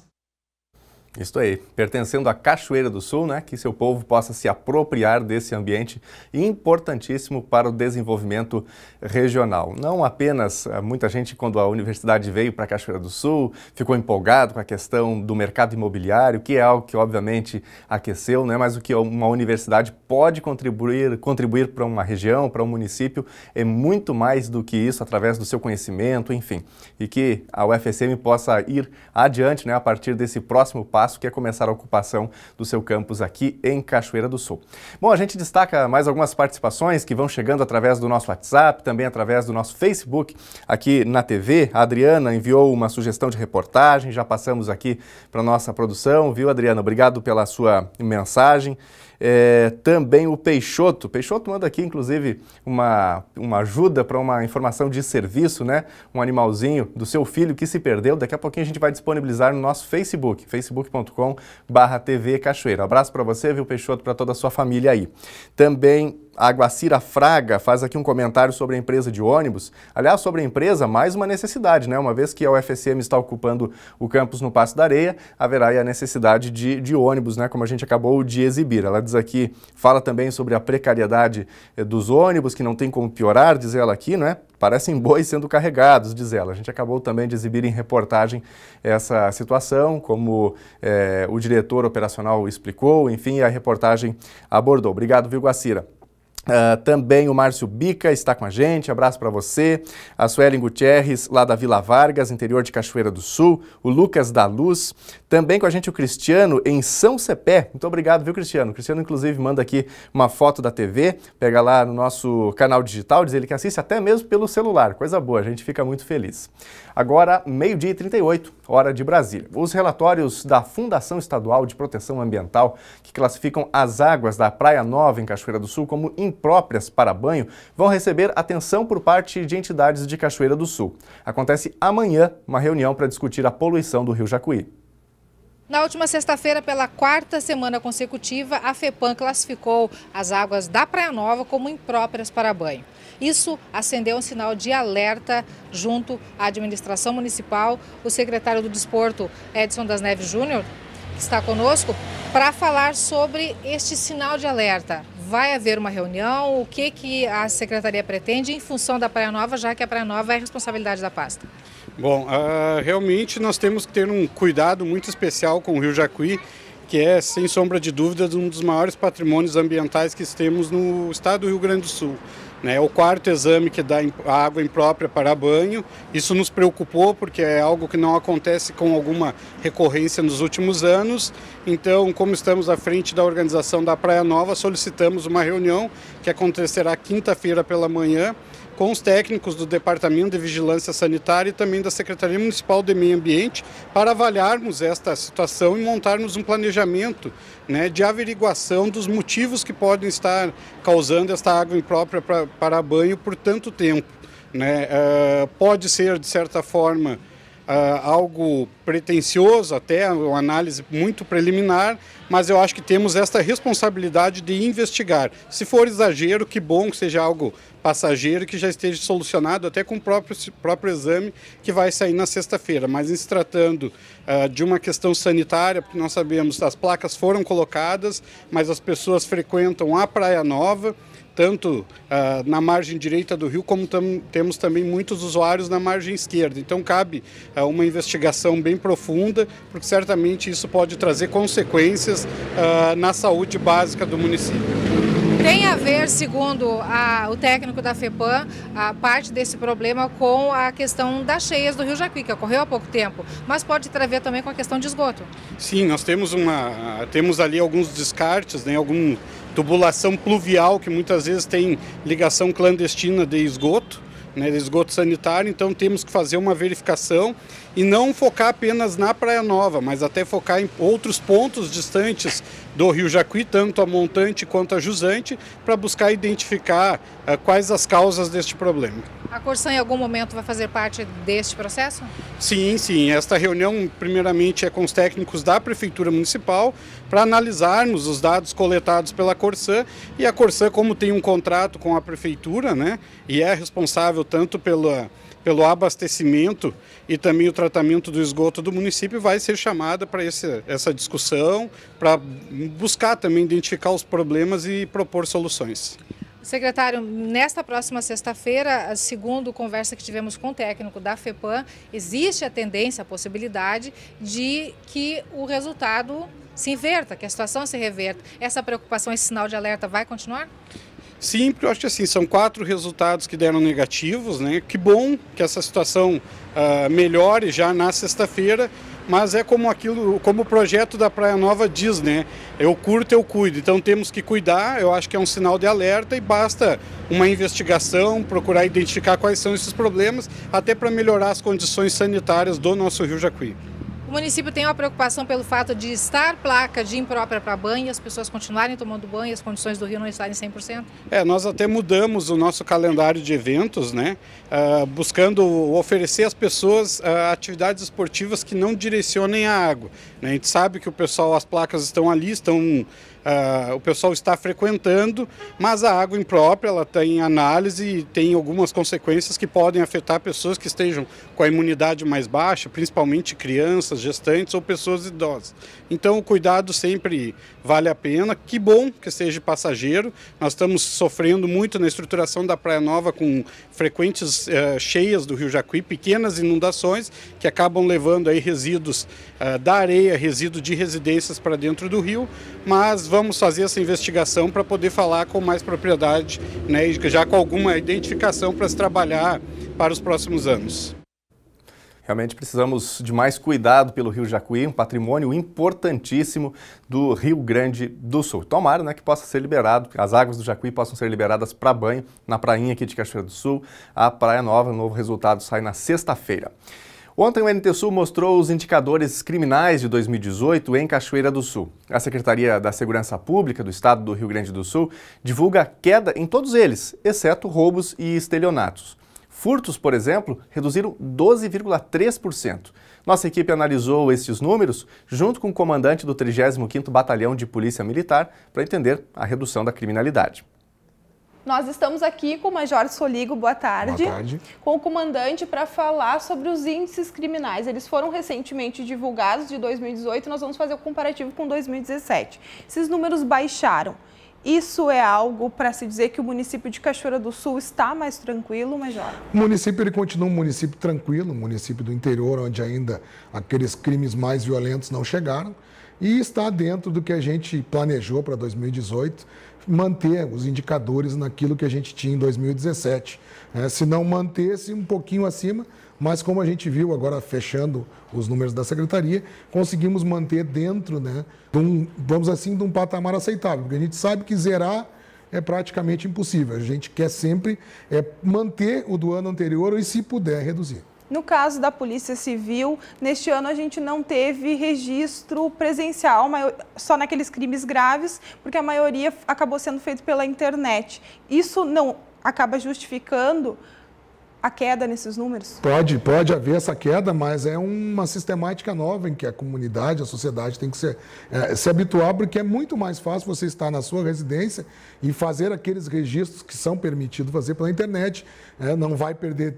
Isso aí, pertencendo à Cachoeira do Sul, né, que seu povo possa se apropriar desse ambiente importantíssimo para o desenvolvimento regional. Não apenas, muita gente, quando a universidade veio para a Cachoeira do Sul, ficou empolgado com a questão do mercado imobiliário, que é algo que obviamente aqueceu, né, mas o que uma universidade pode contribuir para uma região, para um município, é muito mais do que isso, através do seu conhecimento, enfim. E que a UFSM possa ir adiante, né, a partir desse próximo passo, que é começar a ocupação do seu campus aqui em Cachoeira do Sul. Bom, a gente destaca mais algumas participações que vão chegando através do nosso WhatsApp, também através do nosso Facebook aqui na TV. A Adriana enviou uma sugestão de reportagem, já passamos aqui para a nossa produção, viu, Adriana? Obrigado pela sua mensagem. Também o Peixoto manda aqui, inclusive, uma ajuda para uma informação de serviço, né? Um animalzinho do seu filho que se perdeu. Daqui a pouquinho a gente vai disponibilizar no nosso Facebook, facebook.com/TV Cachoeira. Abraço para você, viu, Peixoto, para toda a sua família aí. Também A Guacira Fraga faz aqui um comentário sobre a empresa de ônibus. Aliás, sobre a empresa, mais uma necessidade, né? Uma vez que a UFSM está ocupando o campus no Paço da Areia, haverá aí a necessidade de ônibus, né? Como a gente acabou de exibir. Ela diz aqui, fala também sobre a precariedade dos ônibus, que não tem como piorar, diz ela aqui, né? Parecem bois sendo carregados, diz ela. A gente acabou também de exibir em reportagem essa situação, como o diretor operacional explicou, enfim, a reportagem abordou. Obrigado, viu, Guacira? Também o Márcio Bica está com a gente, abraço para você. A Suelen Gutierrez, lá da Vila Vargas, interior de Cachoeira do Sul. O Lucas da Luz. Também com a gente o Cristiano, em São Cepé. Muito obrigado, viu, Cristiano? O Cristiano, inclusive, manda aqui uma foto da TV, pega lá no nosso canal digital, diz ele que assiste até mesmo pelo celular. Coisa boa, a gente fica muito feliz. Agora, 12h38, hora de Brasília. Os relatórios da Fundação Estadual de Proteção Ambiental, que classificam as águas da Praia Nova, em Cachoeira do Sul, como impróprias para banho, vão receber atenção por parte de entidades de Cachoeira do Sul. Acontece amanhã uma reunião para discutir a poluição do Rio Jacuí. Na última sexta-feira, pela 4ª semana consecutiva, a FEPAM classificou as águas da Praia Nova como impróprias para banho. Isso acendeu um sinal de alerta junto à administração municipal. O secretário do Desporto, Edson das Neves Júnior, que está conosco, para falar sobre este sinal de alerta. Vai haver uma reunião? O que a Secretaria pretende em função da Praia Nova, já que a Praia Nova é responsabilidade da pasta? Bom, realmente nós temos que ter um cuidado muito especial com o Rio Jacuí, que é, sem sombra de dúvidas, um dos maiores patrimônios ambientais que temos no estado do Rio Grande do Sul. É o 4º exame que dá a água imprópria para banho. Isso nos preocupou porque é algo que não acontece com alguma recorrência nos últimos anos. Então, como estamos à frente da organização da Praia Nova, solicitamos uma reunião que acontecerá quinta-feira pela manhã com os técnicos do Departamento de Vigilância Sanitária e também da Secretaria Municipal de Meio Ambiente para avaliarmos esta situação e montarmos um planejamento, né, de averiguação dos motivos que podem estar causando esta água imprópria para banho por tanto tempo, né? Pode ser, de certa forma, algo pretensioso, até uma análise muito preliminar, mas eu acho que temos esta responsabilidade de investigar. Se for exagero, que bom que seja algo passageiro, que já esteja solucionado até com o próprio exame que vai sair na sexta-feira. Mas em se tratando de uma questão sanitária, porque nós sabemos que as placas foram colocadas, mas as pessoas frequentam a Praia Nova, tanto na margem direita do rio, como temos também muitos usuários na margem esquerda. Então cabe uma investigação bem profunda, porque certamente isso pode trazer consequências na saúde básica do município. Tem a ver, segundo o técnico da FEPAM, a parte desse problema com a questão das cheias do Rio Jacuí, que ocorreu há pouco tempo, mas pode ter a ver também com a questão de esgoto. Sim, nós temos ali alguns descartes, né, alguma tubulação pluvial que muitas vezes tem ligação clandestina de esgoto, né, de esgoto sanitário, então temos que fazer uma verificação e não focar apenas na Praia Nova, mas até focar em outros pontos distantes do Rio Jacuí, tanto a montante quanto a jusante, para buscar identificar quais as causas deste problema. A Corsan em algum momento vai fazer parte deste processo? Sim, sim. Esta reunião, primeiramente, é com os técnicos da Prefeitura Municipal para analisarmos os dados coletados pela Corsan. E a Corsan, como tem um contrato com a Prefeitura, né, e é responsável tanto pelo abastecimento e também o tratamento do esgoto do município, vai ser chamada para essa discussão, para buscar também identificar os problemas e propor soluções. Secretário, nesta próxima sexta-feira, segundo conversa que tivemos com o técnico da FEPAM, existe a tendência, a possibilidade de que o resultado se inverta, que a situação se reverta. Essa preocupação, esse sinal de alerta vai continuar? Sim, porque eu acho que assim, são 4 resultados que deram negativos, né? Que bom que essa situação melhore já na sexta-feira, mas é como o projeto da Praia Nova diz, né? Eu curto, eu cuido. Então temos que cuidar, eu acho que é um sinal de alerta e basta uma investigação, procurar identificar quais são esses problemas, até para melhorar as condições sanitárias do nosso Rio Jacuí. O município tem uma preocupação pelo fato de estar placa de imprópria para banho e as pessoas continuarem tomando banho e as condições do rio não estarem 100%? Nós até mudamos o nosso calendário de eventos, né? Buscando oferecer às pessoas atividades esportivas que não direcionem a água, né? A gente sabe que o pessoal, as placas estão ali, estão o pessoal está frequentando, mas a água imprópria ela tem análise e tem algumas consequências que podem afetar pessoas que estejam com a imunidade mais baixa, principalmente crianças, gestantes ou pessoas idosas. Então o cuidado sempre vale a pena. Que bom que seja passageiro. Nós estamos sofrendo muito na estruturação da Praia Nova com frequentes cheias do Rio Jacuí, pequenas inundações que acabam levando aí resíduos da areia, resíduos de residências para dentro do rio, mas vamos fazer essa investigação para poder falar com mais propriedade, né, já com alguma identificação para se trabalhar para os próximos anos. Realmente precisamos de mais cuidado pelo Rio Jacuí, um patrimônio importantíssimo do Rio Grande do Sul. Tomara, né, que possa ser liberado, as águas do Jacuí possam ser liberadas para banho na prainha aqui de Cachoeira do Sul, a Praia Nova. O novo resultado sai na sexta-feira. Ontem o NT Sul mostrou os indicadores criminais de 2018 em Cachoeira do Sul. A Secretaria da Segurança Pública do Estado do Rio Grande do Sul divulga queda em todos eles, exceto roubos e estelionatos. Furtos, por exemplo, reduziram 12,3%. Nossa equipe analisou esses números junto com o comandante do 35º Batalhão de Polícia Militar para entender a redução da criminalidade. Nós estamos aqui com o Major Soligo, boa tarde. Boa tarde. Com o comandante para falar sobre os índices criminais. Eles foram recentemente divulgados de 2018 e nós vamos fazer o comparativo com 2017. Esses números baixaram. Isso é algo para se dizer que o município de Cachoeira do Sul está mais tranquilo, Major? O município ele continua um município tranquilo, um município do interior, onde ainda aqueles crimes mais violentos não chegaram, e está dentro do que a gente planejou para 2018, manter os indicadores naquilo que a gente tinha em 2017. Se não mantesse um pouquinho acima, mas como a gente viu agora fechando os números da Secretaria, conseguimos manter dentro, né, vamos assim, de um patamar aceitável, porque a gente sabe que zerar é praticamente impossível. A gente quer sempre manter o do ano anterior e, se puder, reduzir. No caso da Polícia Civil, neste ano a gente não teve registro presencial, só naqueles crimes graves, porque a maioria acabou sendo feito pela internet. Isso não acaba justificando a queda nesses números? Pode haver essa queda, mas é uma sistemática nova em que a comunidade, a sociedade tem que se habituar, porque é muito mais fácil você estar na sua residência e fazer aqueles registros que são permitidos fazer pela internet. Não vai perder,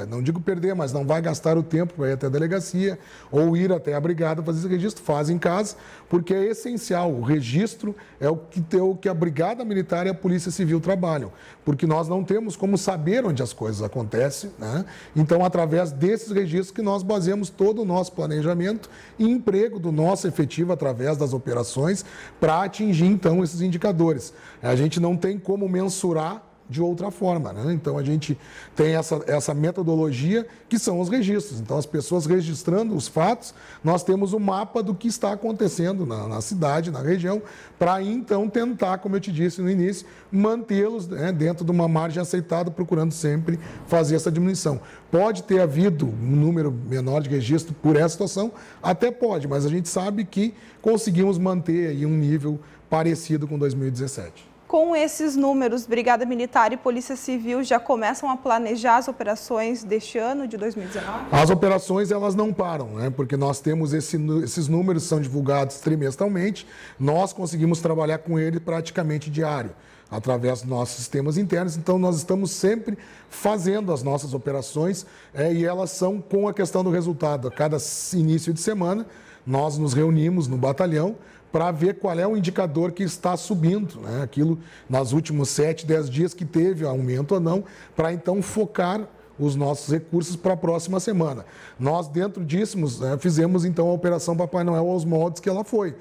não digo perder, mas não vai gastar o tempo para ir até a delegacia ou ir até a brigada fazer esse registro. Faz em casa, porque é essencial. O registro é o que a Brigada Militar e a Polícia Civil trabalham, porque nós não temos como saber onde as coisas acontecem, né? Então, através desses registros que nós baseamos todo o nosso planejamento e emprego do nosso efetivo através das operações para atingir, então, esses indicadores. A gente não tem como mensurar de outra forma, né? Então, a gente tem essa metodologia que são os registros. Então, as pessoas registrando os fatos, nós temos um mapa do que está acontecendo na cidade, na região, para então tentar, como eu te disse no início, mantê-los, né, dentro de uma margem aceitável, procurando sempre fazer essa diminuição. Pode ter havido um número menor de registro por essa situação? Até pode, mas a gente sabe que conseguimos manter aí um nível parecido com 2017. Com esses números, Brigada Militar e Polícia Civil já começam a planejar as operações deste ano, de 2019? As operações, elas não param, né? Porque nós temos esses números, são divulgados trimestralmente, nós conseguimos trabalhar com eles praticamente diário, através dos nossos sistemas internos. Então, nós estamos sempre fazendo as nossas operações e elas são com a questão do resultado. A cada início de semana, nós nos reunimos no batalhão para ver qual é o indicador que está subindo, né? Aquilo nos últimos 7, 10 dias que teve aumento ou não, para então focar os nossos recursos para a próxima semana. Nós, dentro disso, fizemos então a Operação Papai Noel aos moldes que ela foi,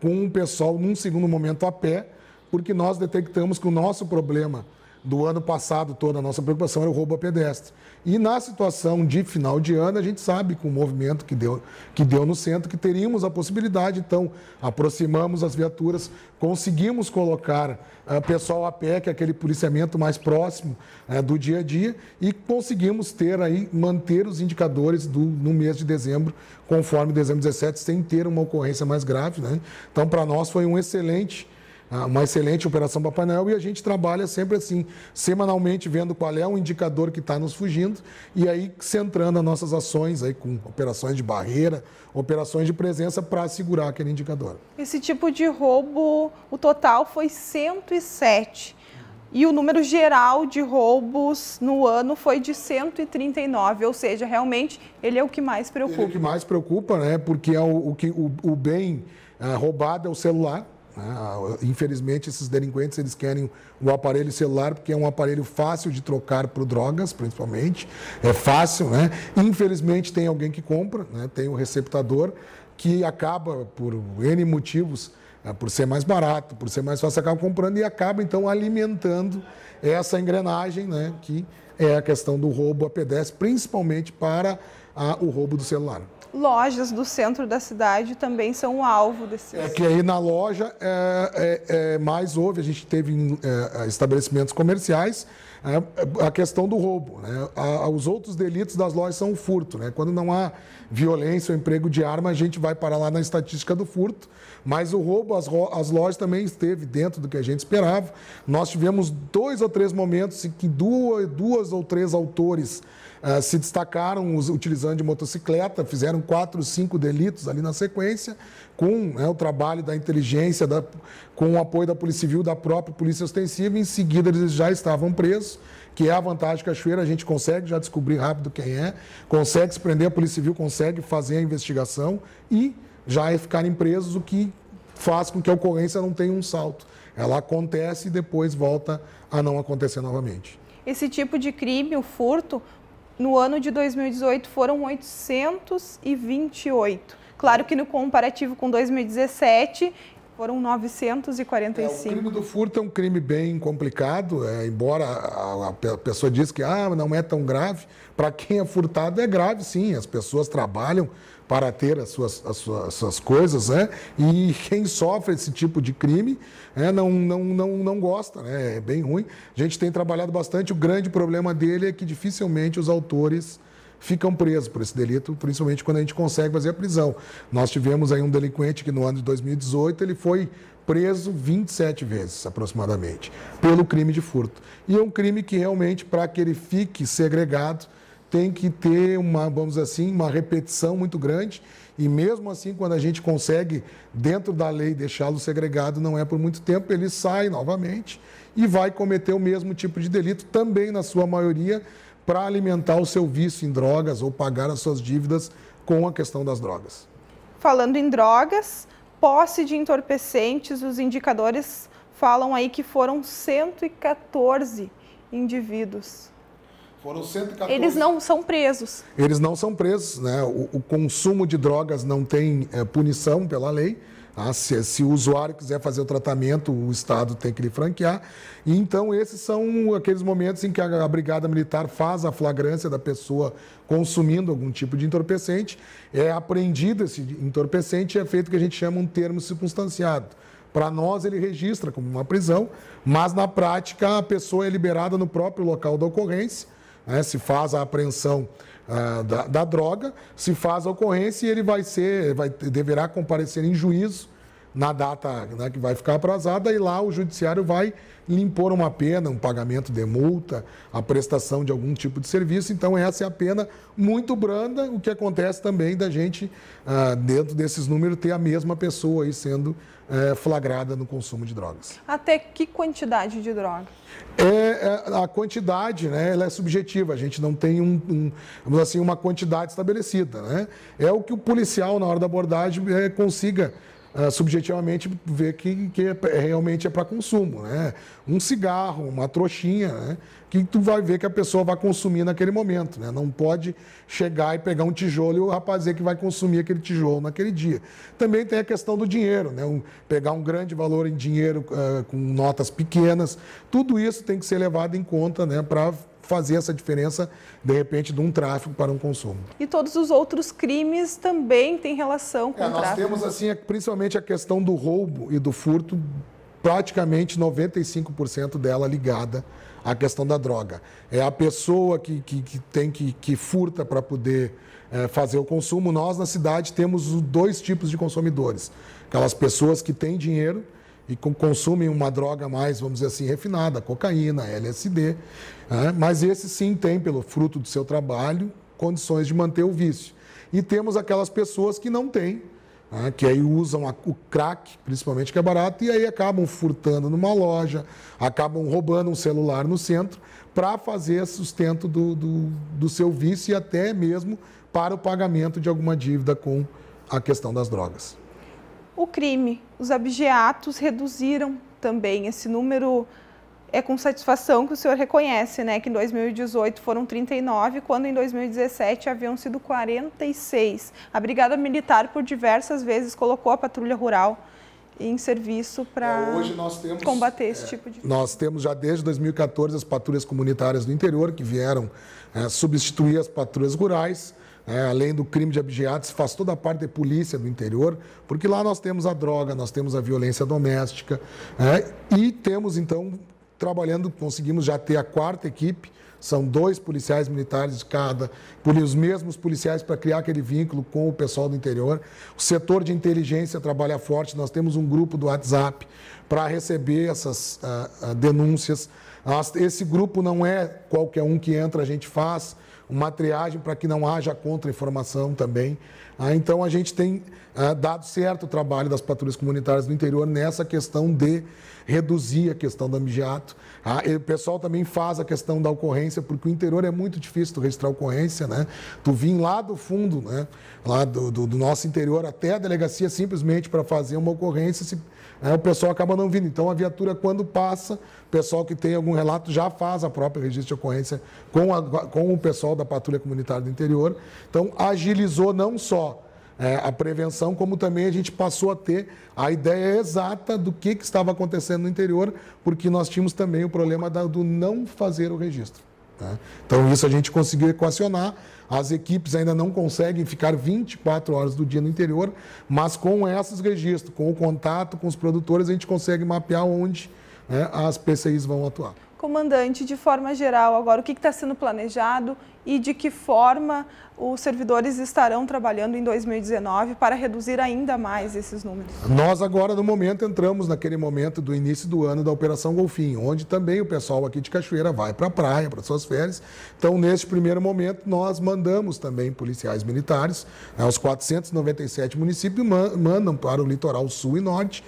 com o pessoal, num segundo momento, a pé, porque nós detectamos que o nosso problema do ano passado, toda a nossa preocupação era o roubo a pedestre. E na situação de final de ano, a gente sabe, com o movimento que deu no centro, que teríamos a possibilidade, então, aproximamos as viaturas, conseguimos colocar pessoal a pé, que é aquele policiamento mais próximo do dia a dia, e conseguimos manter os indicadores no mês de dezembro, conforme dezembro 17, sem ter uma ocorrência mais grave, né? Então, para nós foi um excelente uma excelente operação Papai Noel, e a gente trabalha sempre assim, semanalmente, vendo qual é o indicador que está nos fugindo e aí centrando as nossas ações aí com operações de barreira, operações de presença para assegurar aquele indicador. Esse tipo de roubo, o total foi 107. E o número geral de roubos no ano foi de 139, ou seja, realmente ele é o que mais preocupa. Ele é o que mais preocupa, né? Porque o bem roubado é o celular. Infelizmente, esses delinquentes eles querem o aparelho celular porque é um aparelho fácil de trocar por drogas, principalmente. É fácil, né? Infelizmente, tem alguém que compra, né? Tem o receptador que acaba, por N motivos, por ser mais barato, por ser mais fácil, acaba comprando e acaba, então, alimentando essa engrenagem, né? Que é a questão do roubo a pedestre, principalmente para o roubo do celular. Lojas do centro da cidade também são o alvo desses... É que aí na loja mais houve, a gente teve estabelecimentos comerciais, a questão do roubo, né? Os outros delitos das lojas são o furto, né? Quando não há violência ou emprego de arma, a gente vai parar lá na estatística do furto, mas o roubo às lojas também esteve dentro do que a gente esperava. Nós tivemos 2 ou 3 momentos em que duas ou 3 autores se destacaram utilizando de motocicleta, fizeram 4 ou 5 delitos ali na sequência, com o trabalho da inteligência, com o apoio da Polícia Civil, da própria Polícia Ostensiva. Em seguida, eles já estavam presos, que é a vantagem de Cachoeira, a gente consegue já descobrir rápido quem é, consegue se prender, a Polícia Civil consegue fazer a investigação e já ficarem presos, o que faz com que a ocorrência não tenha um salto. Ela acontece e depois volta a não acontecer novamente. Esse tipo de crime, o furto, no ano de 2018 foram 828. Claro que no comparativo com 2017 foram 945. O crime do furto é um crime bem complicado, embora a pessoa diz que não é tão grave. Para quem é furtado é grave, sim. As pessoas trabalham para ter as suas coisas, né? E quem sofre esse tipo de crime não gosta, né? É bem ruim. A gente tem trabalhado bastante. O grande problema dele é que dificilmente os autores ficam presos por esse delito, principalmente quando a gente consegue fazer a prisão. Nós tivemos aí um delinquente que no ano de 2018 ele foi preso 27 vezes, aproximadamente, pelo crime de furto. E é um crime que realmente, para que ele fique segregado, tem que ter vamos dizer assim, uma repetição muito grande, e mesmo assim, quando a gente consegue, dentro da lei, deixá-lo segregado, não é por muito tempo, ele sai novamente e vai cometer o mesmo tipo de delito, também na sua maioria, para alimentar o seu vício em drogas ou pagar as suas dívidas com a questão das drogas. Falando em drogas, posse de entorpecentes, os indicadores falam aí que foram 114 indivíduos. Foram 114. Eles não são presos. Eles não são presos, né? O consumo de drogas não tem punição pela lei. Se o usuário quiser fazer o tratamento, o Estado tem que lhe franquear. E então esses são aqueles momentos em que a Brigada Militar faz a flagrância da pessoa consumindo algum tipo de entorpecente, é apreendido esse entorpecente e é feito o que a gente chama um termo circunstanciado. Para nós, ele registra como uma prisão, mas na prática a pessoa é liberada no próprio local da ocorrência, né? Se faz a apreensão da droga, se faz a ocorrência e ele deverá comparecer em juízo na data, né, que vai ficar aprazada, e lá o judiciário vai lhe impor uma pena, um pagamento de multa, a prestação de algum tipo de serviço. Então essa é a pena muito branda, o que acontece também da gente, dentro desses números, ter a mesma pessoa aí sendo flagrada no consumo de drogas. Até que quantidade de droga? A quantidade, né, ela é subjetiva, a gente não tem vamos assim, uma quantidade estabelecida, né? É o que o policial, na hora da abordagem, consiga subjetivamente ver que realmente é para consumo, né? Um cigarro, uma trouxinha, né? Que tu vai ver que a pessoa vai consumir naquele momento, né? Não pode chegar e pegar um tijolo e o rapaz dizer que vai consumir aquele tijolo naquele dia. Também tem a questão do dinheiro, né? Pegar um grande valor em dinheiro com notas pequenas, tudo isso tem que ser levado em conta, né? Para fazer essa diferença, de repente, de um tráfico para um consumo. E todos os outros crimes também têm relação com o tráfico? Nós temos, assim, principalmente a questão do roubo e do furto, praticamente 95% dela ligada à questão da droga. É a pessoa que furta para poder fazer o consumo. Nós, na cidade, temos 2 tipos de consumidores. Aquelas pessoas que têm dinheiro e consumem uma droga mais, vamos dizer assim, refinada, cocaína, LSD, mas esses sim têm, pelo fruto do seu trabalho, condições de manter o vício. E temos aquelas pessoas que não têm, que aí usam o crack, principalmente, que é barato, e aí acabam furtando numa loja, acabam roubando um celular no centro para fazer sustento do seu vício e até mesmo para o pagamento de alguma dívida com a questão das drogas. O crime, os abigeatos reduziram também. Esse número é com satisfação que o senhor reconhece, né? Que em 2018 foram 39, quando em 2017 haviam sido 46. A Brigada Militar, por diversas vezes, colocou a patrulha rural em serviço para combater esse tipo de... Nós temos já desde 2014 as patrulhas comunitárias do interior, que vieram substituir as patrulhas rurais. Além do crime de abigeatos, faz toda a parte de polícia do interior, porque lá nós temos a droga, nós temos a violência doméstica, e temos, então, trabalhando, conseguimos já ter a 4ª equipe, são 2 policiais militares de cada, os mesmos policiais para criar aquele vínculo com o pessoal do interior. O setor de inteligência trabalha forte, nós temos um grupo do WhatsApp para receber essas denúncias. Esse grupo não é qualquer um que entra, a gente faz uma triagem para que não haja contra-informação também. Então, a gente tem dado certo o trabalho das patrulhas comunitárias do interior nessa questão de reduzir a questão do abigeato. O pessoal também faz a questão da ocorrência, porque o interior é muito difícil de registrar ocorrência, né? Tu vir lá do fundo, né? Lá do nosso interior até a delegacia simplesmente para fazer uma ocorrência, o pessoal acaba não vindo. Então, a viatura, quando passa, o pessoal que tem algum relato já faz a própria registro de ocorrência com o pessoal da patrulha comunitária do interior. Então, agilizou não só a prevenção, como também a gente passou a ter a ideia exata do que estava acontecendo no interior, porque nós tínhamos também o problema do não fazer o registro. Então, isso a gente conseguiu equacionar. As equipes ainda não conseguem ficar 24 horas do dia no interior, mas com esses registros, com o contato com os produtores, a gente consegue mapear onde as PCIs vão atuar. Comandante, de forma geral, agora, o que está sendo planejado e de que forma os servidores estarão trabalhando em 2019 para reduzir ainda mais esses números? Nós agora, no momento, entramos naquele momento do início do ano da Operação Golfinho, onde também o pessoal aqui de Cachoeira vai para a praia, para suas férias. Então, neste primeiro momento, nós mandamos também policiais militares, os 497 municípios mandam para o litoral sul e norte.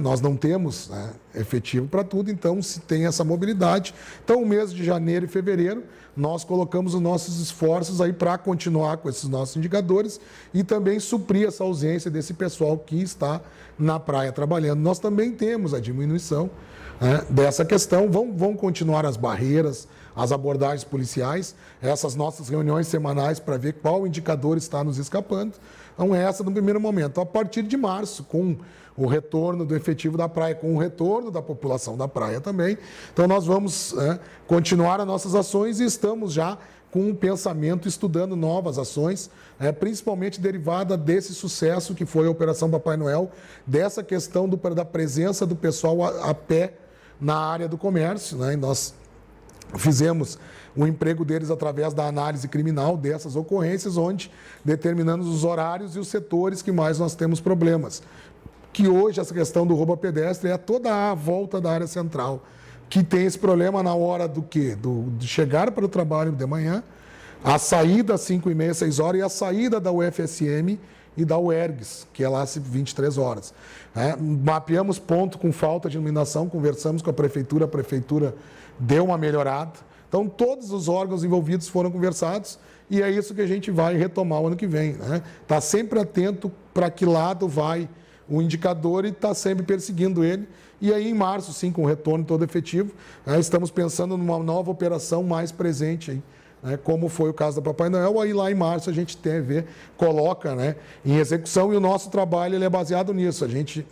Nós não temos efetivo para tudo, então se tem essa mobilidade. Então, o mês de janeiro e fevereiro, nós colocamos os nossos esforços aí para continuar com esses nossos indicadores e também suprir essa ausência desse pessoal que está na praia trabalhando. Nós também temos a diminuição dessa questão, vão continuar as barreiras, as abordagens policiais, essas nossas reuniões semanais para ver qual indicador está nos escapando. Então, essa no primeiro momento. A partir de março, com o retorno do efetivo da praia, com o retorno da população da praia também. Então, nós vamos continuar as nossas ações e estamos já com um pensamento, estudando novas ações, principalmente derivada desse sucesso que foi a Operação Papai Noel, dessa questão da presença do pessoal a pé na área do comércio, né? E nós fizemos o emprego deles através da análise criminal dessas ocorrências, onde determinamos os horários e os setores que mais nós temos problemas. Que hoje essa questão do roubo a pedestre é toda a volta da área central, que tem esse problema na hora do quê? De chegar para o trabalho de manhã, a saída às 5h30, 6 horas e a saída da UFSM e da UERGS, que é lá às 23 horas. Mapeamos ponto com falta de iluminação, conversamos com a prefeitura deu uma melhorada. Então, todos os órgãos envolvidos foram conversados e é isso que a gente vai retomar o ano que vem. Tá sempre atento para que lado vai o indicador e está sempre perseguindo ele. E aí, em março, sim, com o retorno todo efetivo, estamos pensando numa nova operação mais presente aí, como foi o caso da Papai Noel. Aí lá em março a gente coloca em execução e o nosso trabalho ele é baseado nisso. A gente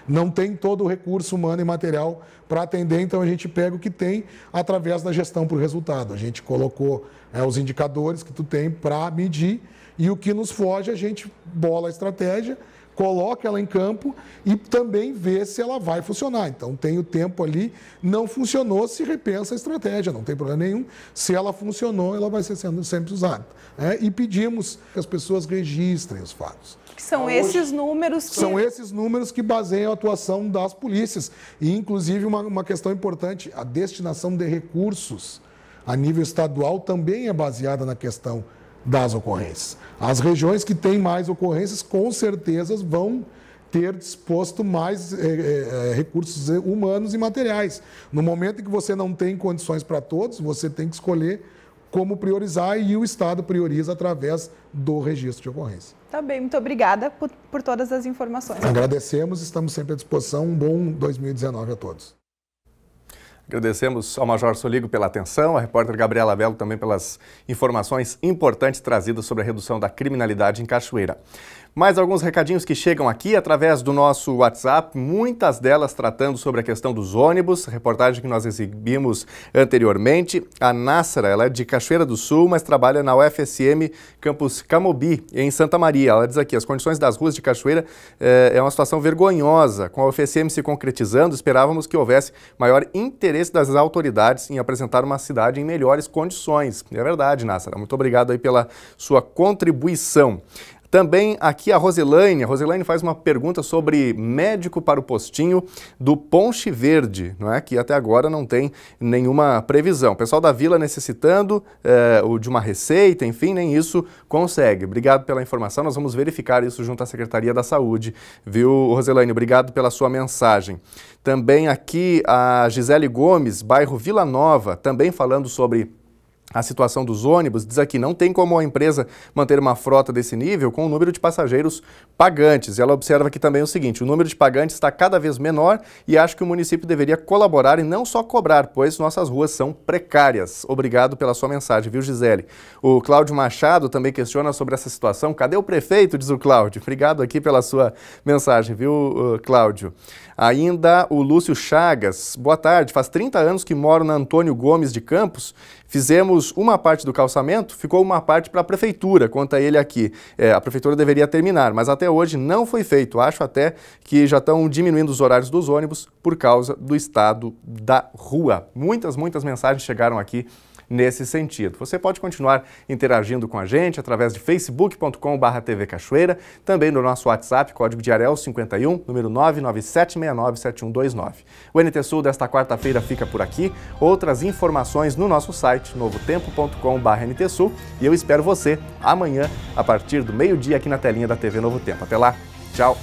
não tem todo o recurso humano e material para atender, então a gente pega o que tem através da gestão por resultado. A gente colocou os indicadores que tu tem para medir e o que nos foge a gente bola a estratégia coloca ela em campo e também vê se ela vai funcionar. Então, tem o tempo ali, não funcionou, se repensa a estratégia, não tem problema nenhum. Se ela funcionou, ela vai ser sendo sempre usada. E pedimos que as pessoas registrem os fatos. São esses números que... São esses números que baseiam a atuação das polícias. E, inclusive, uma questão importante, a destinação de recursos a nível estadual também é baseada na questão das ocorrências. As regiões que têm mais ocorrências, com certeza, vão ter disposto mais recursos humanos e materiais. No momento em que você não tem condições para todos, você tem que escolher como priorizar e o Estado prioriza através do registro de ocorrência. Tá bem, muito obrigada por todas as informações. Agradecemos, estamos sempre à disposição. Um bom 2019 a todos. Agradecemos ao Major Soligo pela atenção, a repórter Gabriela Belo também pelas informações importantes trazidas sobre a redução da criminalidade em Cachoeira. Mais alguns recadinhos que chegam aqui através do nosso WhatsApp, muitas delas tratando sobre a questão dos ônibus, reportagem que nós exibimos anteriormente. A Nássara, ela é de Cachoeira do Sul, mas trabalha na UFSM Campus Camobi, em Santa Maria. Ela diz aqui, as condições das ruas de Cachoeira é uma situação vergonhosa. Com a UFSM se concretizando, esperávamos que houvesse maior interesse das autoridades em apresentar uma cidade em melhores condições. É verdade, Nássara. Muito obrigado aí pela sua contribuição. Também aqui a Roselaine faz uma pergunta sobre médico para o postinho do Ponche Verde, não é? Que até agora não tem nenhuma previsão. O pessoal da Vila necessitando de uma receita, enfim, nem isso consegue. Obrigado pela informação, nós vamos verificar isso junto à Secretaria da Saúde, viu, Roselaine? Obrigado pela sua mensagem. Também aqui a Gisele Gomes, bairro Vila Nova, também falando sobre a situação dos ônibus, diz aqui, não tem como a empresa manter uma frota desse nível com o número de passageiros pagantes. E ela observa aqui também o seguinte, o número de pagantes está cada vez menor e acho que o município deveria colaborar e não só cobrar, pois nossas ruas são precárias. Obrigado pela sua mensagem, viu, Gisele? O Cláudio Machado também questiona sobre essa situação. Cadê o prefeito, diz o Cláudio. Obrigado aqui pela sua mensagem, viu, Cláudio? Ainda o Lúcio Chagas, boa tarde, faz 30 anos que moro na Antônio Gomes de Campos, fizemos uma parte do calçamento, ficou uma parte para a prefeitura, conta ele aqui. A prefeitura deveria terminar, mas até hoje não foi feito. Acho até que já estão diminuindo os horários dos ônibus por causa do estado da rua. Muitas mensagens chegaram aqui nesse sentido. Você pode continuar interagindo com a gente através de facebook.com/TV Cachoeira, também no nosso WhatsApp, código de Ariel 51, número 997697129. O NT Sul desta quarta-feira fica por aqui. Outras informações no nosso site, novotempo.com/NT Sul, e eu espero você amanhã, a partir do meio-dia, aqui na telinha da TV Novo Tempo. Até lá, tchau!